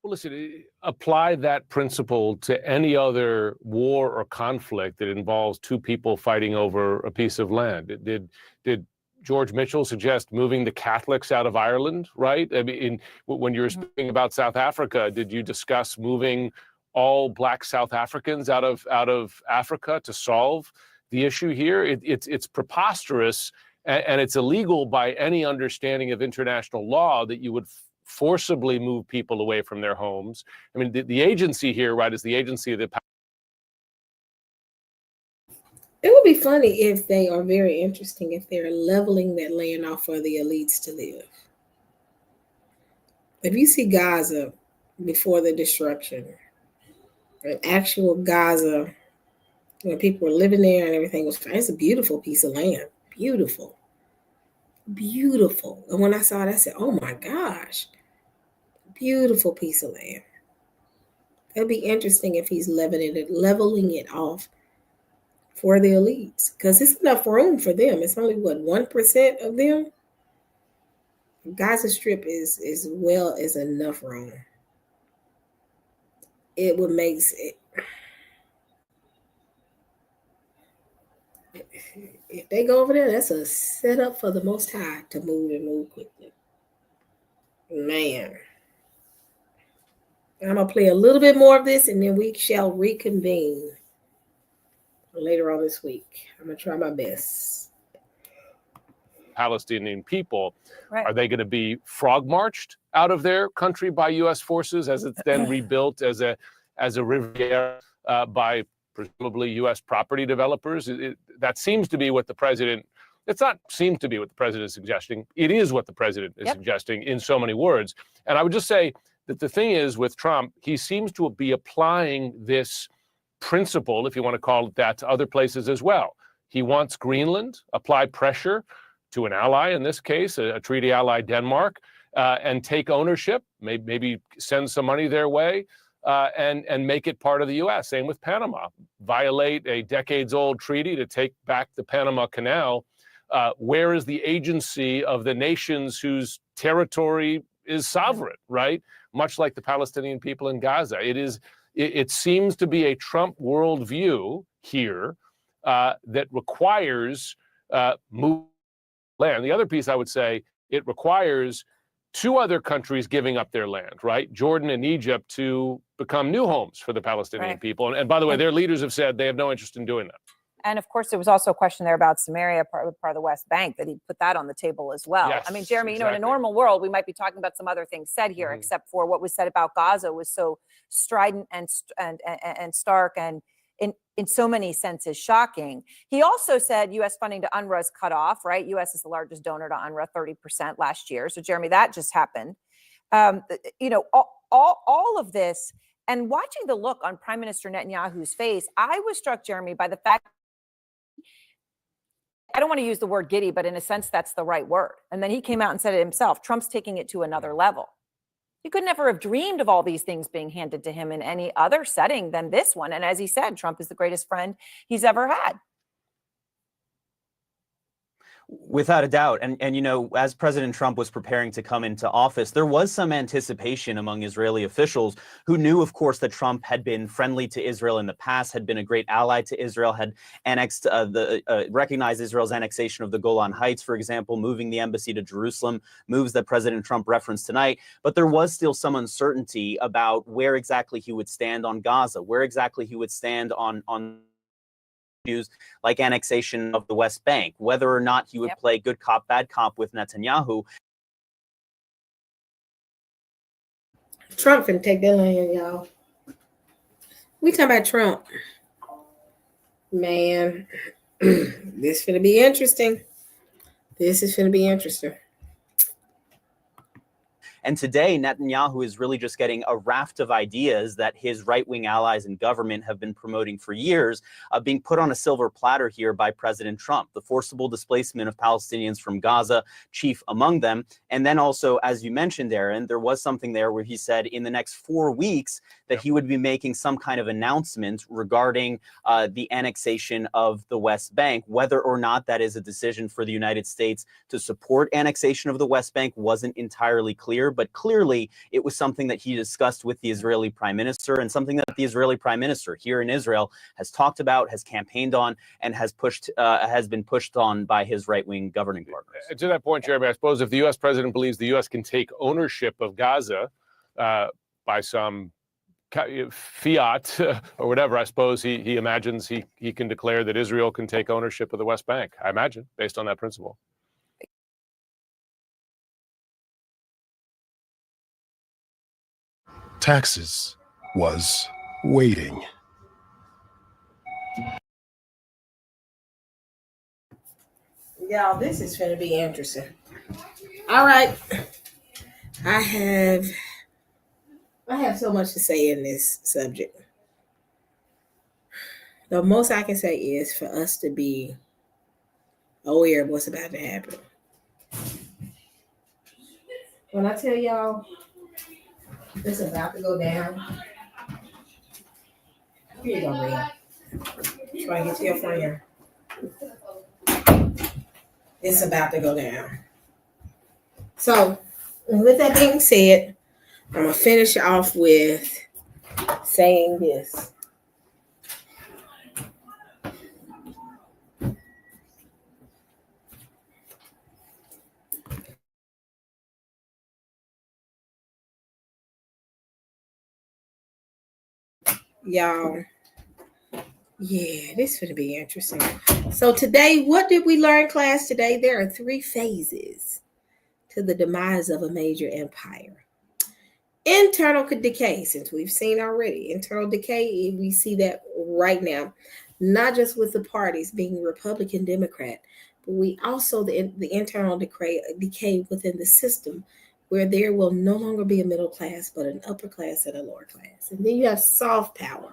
Well, listen, apply that principle to any other war or conflict that involves two people fighting over a piece of land. Did George Mitchell suggest moving the Catholics out of Ireland, right? I mean, when you were speaking about South Africa, did you discuss moving all Black South Africans out of Africa to solve the issue here? It's preposterous, and it's illegal by any understanding of international law that you would forcibly move people away from their homes. I mean, the agency here, right, is the agency of the. It would be funny if they are very interesting if they're leveling that land off for the elites to live. If you see Gaza before the destruction, an actual Gaza, when people were living there and everything was fine. It's a beautiful piece of land. Beautiful. Beautiful. And when I saw it, I said, oh my gosh. Beautiful piece of land. It'd be interesting if he's leveling it off for the elites. Because it's enough room for them. It's only, 1% of them? Gaza Strip is enough room. It would make it. if they go over there, that's a setup for the Most High to move and move quickly. Man. I'm going to play a little bit more of this and then we shall reconvene later on this week. I'm going to try my best. Palestinian people. Right. Are they going to be frog marched out of their country by U.S. forces as it's then rebuilt as a Riviera by presumably U.S. property developers? That seems to be what the president. It's not seems to be what the president is suggesting. It is what the president is suggesting in so many words. And I would just say that the thing is with Trump, he seems to be applying this principle, if you want to call it that, to other places as well. He wants Greenland, apply pressure to an ally, in this case, a treaty ally, Denmark, and take ownership, maybe send some money their way, and make it part of the U.S. Same with Panama. Violate a decades-old treaty to take back the Panama Canal. Where is the agency of the nations whose territory is sovereign, right? Much like the Palestinian people in Gaza. It seems to be a Trump worldview here that requires move land. The other piece I would say, it requires two other countries giving up their land, right? Jordan and Egypt to become new homes for the Palestinian people. And by the way, their leaders have said they have no interest in doing that. And of course, there was also a question there about Samaria, part of the West Bank, that he put that on the table as well. Yes, I mean, Jeremy, exactly. in a normal world, we might be talking about some other things said here, except for what was said about Gaza was so strident and stark and in so many senses shocking. He also said U.S. funding to UNRWA is cut off, right? U.S. is the largest donor to UNRWA, 30% last year. So, Jeremy, that just happened. All of this, and watching the look on Prime Minister Netanyahu's face, I was struck, Jeremy, by the fact, I don't want to use the word giddy, but in a sense, that's the right word. And then he came out and said it himself, Trump's taking it to another level. He could never have dreamed of all these things being handed to him in any other setting than this one. And as he said, Trump is the greatest friend he's ever had. Without a doubt. And as President Trump was preparing to come into office, there was some anticipation among Israeli officials who knew, of course, that Trump had been friendly to Israel in the past, had been a great ally to Israel, had annexed recognized Israel's annexation of the Golan Heights, for example, moving the embassy to Jerusalem, moves that President Trump referenced tonight. But there was still some uncertainty about where exactly he would stand on Gaza, where exactly he would stand on issues like annexation of the West Bank, whether or not he would play good cop, bad cop with Netanyahu. Trump finna take that land, y'all. We talking about Trump. Man, this finna be interesting. This is finna be interesting. And today, Netanyahu is really just getting a raft of ideas that his right-wing allies in government have been promoting for years, being put on a silver platter here by President Trump. The forcible displacement of Palestinians from Gaza, chief among them. And then also, as you mentioned, Aaron, there was something there where he said in the next 4 weeks that he would be making some kind of announcement regarding the annexation of the West Bank. Whether or not that is a decision for the United States to support annexation of the West Bank wasn't entirely clear. But clearly, it was something that he discussed with the Israeli prime minister, and something that the Israeli prime minister here in Israel has talked about, has campaigned on, and has been pushed on by his right-wing governing partners. To that point, Jeremy, I suppose if the U.S. president believes the U.S. can take ownership of Gaza by some fiat or whatever, I suppose he imagines he can declare that Israel can take ownership of the West Bank. I imagine, based on that principle. Taxes was waiting. Y'all, this is going to be interesting. All right. I have so much to say in this subject. The most I can say is for us to be aware of what's about to happen. When I tell y'all it's about to go down, here you go, Red. Try to get to your friend. It's about to go down. So, with that being said, I'm going to finish off with saying this. Y'all. Yeah, this is going to be interesting. So today, what did we learn, class? Today, there are 3 phases to the demise of a major empire. Internal decay, since we've seen already. Internal decay, we see that right now, not just with the parties being Republican, Democrat, but we also the internal decay within the system, where there will no longer be a middle class, but an upper class and a lower class. And then you have soft power.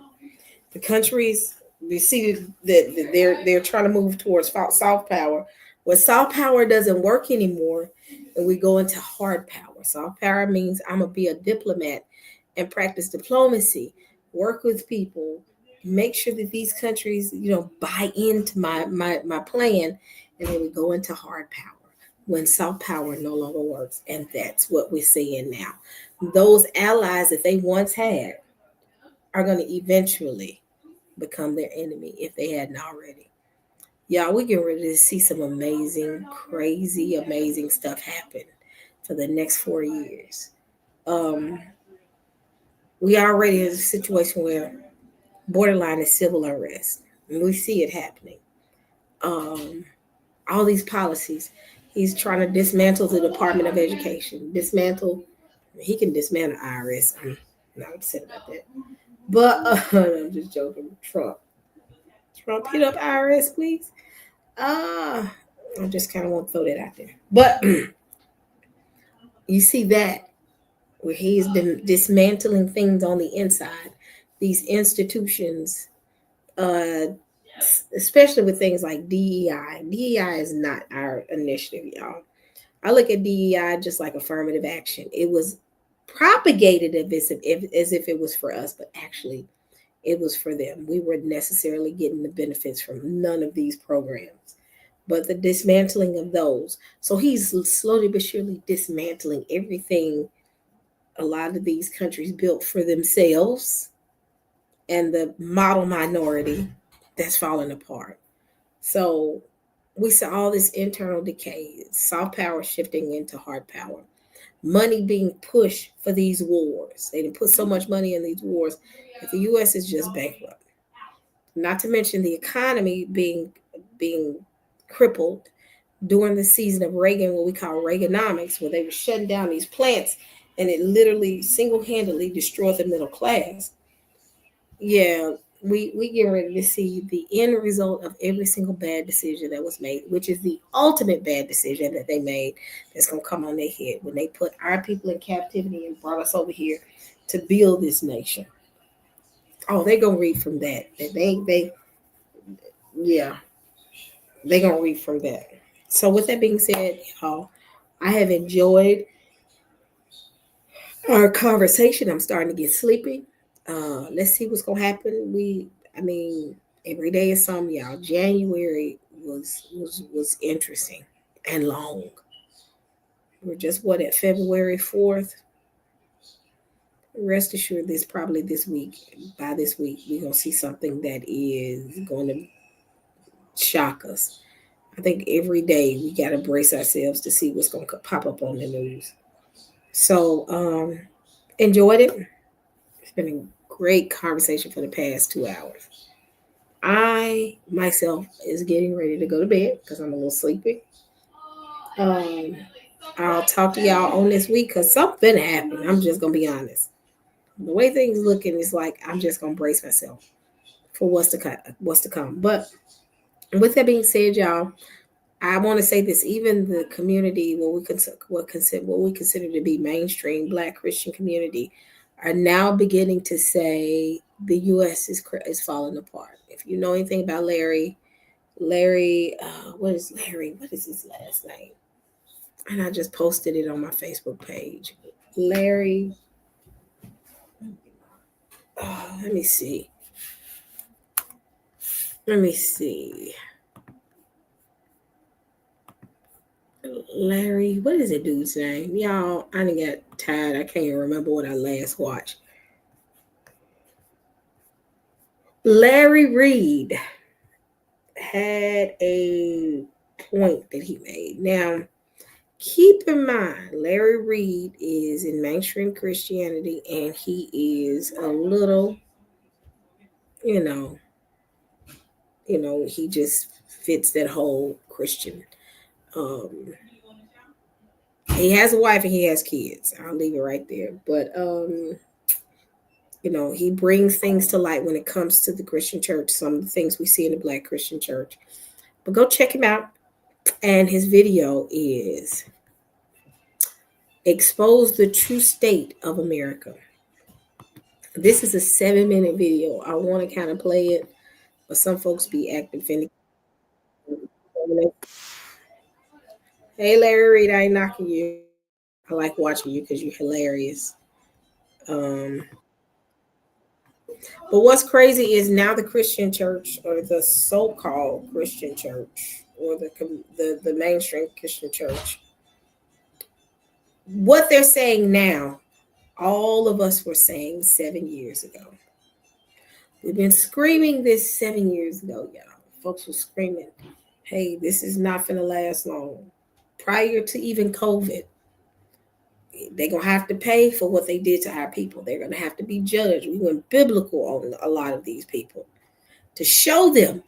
The countries, we see that they're trying to move towards soft power. When soft power doesn't work anymore, and we go into hard power. Soft power means I'm gonna be a diplomat and practice diplomacy, work with people, make sure that these countries, buy into my plan, and then we go into hard power when soft power no longer works. And that's what we're seeing now. Those allies that they once had are going to eventually become their enemy if they hadn't already. Y'all, we get ready to see some amazing, crazy, amazing stuff happen for the next 4 years. We already in a situation where borderline is civil unrest, and we see it happening. All these policies, he's trying to dismantle the Department of Education. He can dismantle IRS. I'm not upset about that. But I'm just joking. Trump, hit up IRS, please. I just kind of want to throw that out there. But you see that where he's been dismantling things on the inside, these institutions, especially with things like DEI. DEI is not our initiative, y'all. I look at DEI just like affirmative action. It was propagated as if it was for us, but actually it was for them. We weren't necessarily getting the benefits from none of these programs, but the dismantling of those. So he's slowly but surely dismantling everything a lot of these countries built for themselves and the model minority that's falling apart. So we saw all this internal decay, soft power shifting into hard power, money being pushed for these wars. They didn't put so much money in these wars that the U.S. is just bankrupt. Not to mention the economy being crippled during the season of Reagan, what we call Reaganomics, where they were shutting down these plants, and it literally single-handedly destroyed the middle class. Yeah, we get ready to see the end result of every single bad decision that was made, which is the ultimate bad decision that they made that's going to come on their head when they put our people in captivity and brought us over here to build this nation. Oh, they're going to read from that. They're going to read from that. So with that being said, y'all, I have enjoyed our conversation. I'm starting to get sleepy. Let's see what's gonna happen. Every day is something, y'all. January was interesting and long. We're just at February 4th. Rest assured, by this week, we're gonna see something that is going to shock us. I think every day we gotta brace ourselves to see what's gonna pop up on the news. So enjoyed it. It's been a great conversation for the past 2 hours. I myself is getting ready to go to bed because I'm a little sleepy. I'll talk to y'all on this week because something happened. I'm just gonna be honest. The way things looking is like I'm just gonna brace myself for what's to come. But with that being said, y'all, I want to say this: even the community, what we consider to be mainstream Black Christian community, are now beginning to say the U.S. is falling apart. If you know anything about Larry, what is Larry? What is his last name? And I just posted it on my Facebook page. Larry. Let me see. Larry, what is the dude's name? Y'all, I done got tired. I can't even remember what I last watched. Larry Reed had a point that he made. Now, keep in mind, Larry Reed is in mainstream Christianity, and he is a little you know, he just fits that whole Christian. He has a wife and he has kids. I'll leave it right there. But he brings things to light when it comes to the Christian church, some of the things we see in the Black Christian church. But go check him out. And his video is Expose the True State of America. This is a 7-minute video. I want to kind of play it, but some folks be acting finicky. Hey, Larry Reed, I ain't knocking you. I like watching you because you're hilarious. But what's crazy is now the Christian church, or the so-called Christian church, or the mainstream Christian church, what they're saying now, all of us were saying 7 years ago. We've been screaming this 7 years ago, y'all. Folks were screaming, hey, this is not going to last long. Prior to even COVID, they're going to have to pay for what they did to our people. They're going to have to be judged. We went biblical on a lot of these people to show them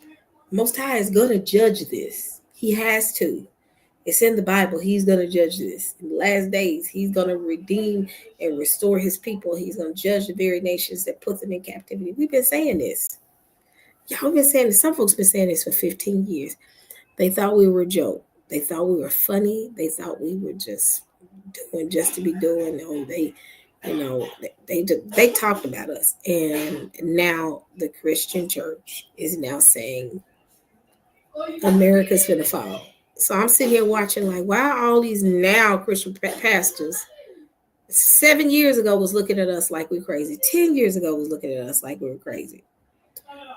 Most High is going to judge this. He has to. It's in the Bible. He's going to judge this. In the last days, he's going to redeem and restore his people. He's going to judge the very nations that put them in captivity. We've been saying this. Y'all been saying this. Some folks been saying this for 15 years. They thought we were a joke. They thought we were funny. They thought we were just doing just to be doing. They talked about us. And now the Christian church is now saying America's going to fall. So I'm sitting here watching like, why are all these now Christian pastors 7 years ago was looking at us like we're crazy. 10 years ago was looking at us like we were crazy.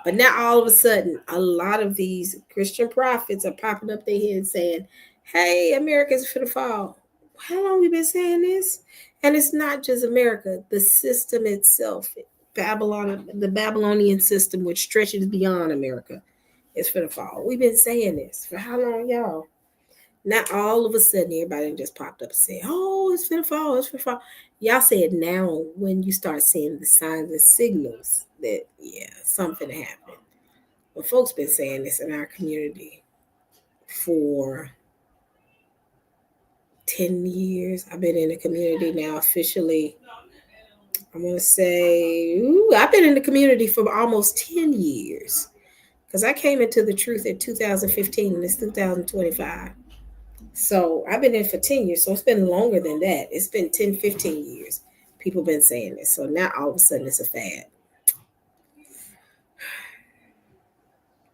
But now all of a sudden, a lot of these Christian prophets are popping up their heads saying, hey, America's going to fall. How long have we been saying this? And it's not just America. The system itself, the Babylonian system, which stretches beyond America, is going to fall. We've been saying this for how long, y'all? Not all of a sudden, everybody just popped up and said, oh, it's going to fall, it's going to fall. Y'all say it now when you start seeing the signs and signals that, yeah, something happened. But folks been saying this in our community for 10 years. I've been in the community now officially. I'm going to say, I've been in the community for almost 10 years. Because I came into the truth in 2015 and it's 2025. So I've been in for 10 years. So it's been longer than that. It's been 10, 15 years. People been saying this. So now all of a sudden it's a fad.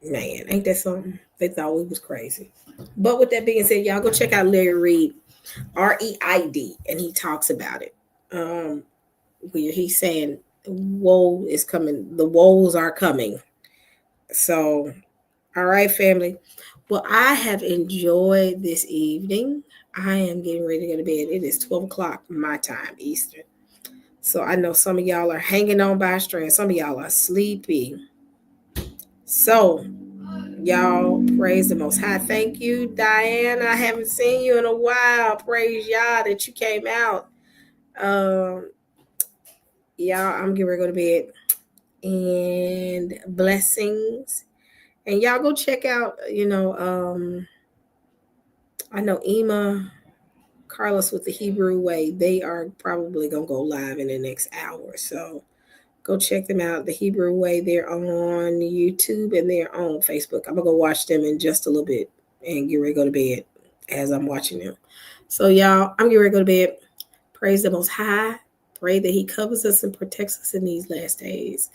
Man, ain't that something? They thought we was crazy. But with that being said, y'all go check out Larry Reed, R-E-I-D, and he talks about it. Where he's saying, woe is coming. The woes are coming. So, all right, family. Well, I have enjoyed this evening. I am getting ready to go to bed. It is 12 o'clock my time, Eastern. So I know some of y'all are hanging on by a string. Some of y'all are sleepy. So, y'all, praise the Most High. Thank you, Diane. I haven't seen you in a while. Praise y'all that you came out. Y'all, I'm getting ready to go to bed. And blessings. And y'all go check out, I know Ema, Carlos with the Hebrew Way. They are probably going to go live in the next hour. So go check them out. The Hebrew Way, they're on YouTube and they're on Facebook. I'm going to go watch them in just a little bit and get ready to go to bed as I'm watching them. So y'all, I'm getting ready to go to bed. Praise the Most High. Pray that he covers us and protects us in these last days.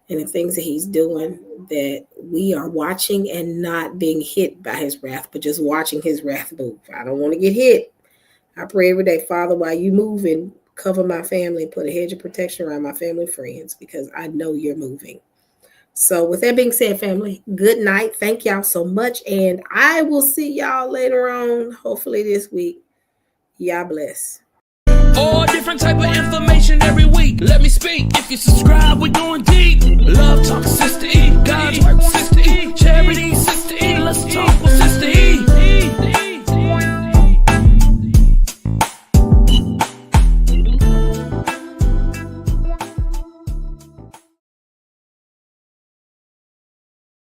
And the things that he's doing, that we are watching and not being hit by his wrath, but just watching his wrath move. I don't want to get hit. I pray every day, Father, while you move and cover my family, put a hedge of protection around my family and friends, because I know you're moving. So with that being said, family, good night. Thank y'all so much. And I will see y'all later on, hopefully this week. Y'all bless. All different type of information every week. Let me speak. If you subscribe, we're going deep.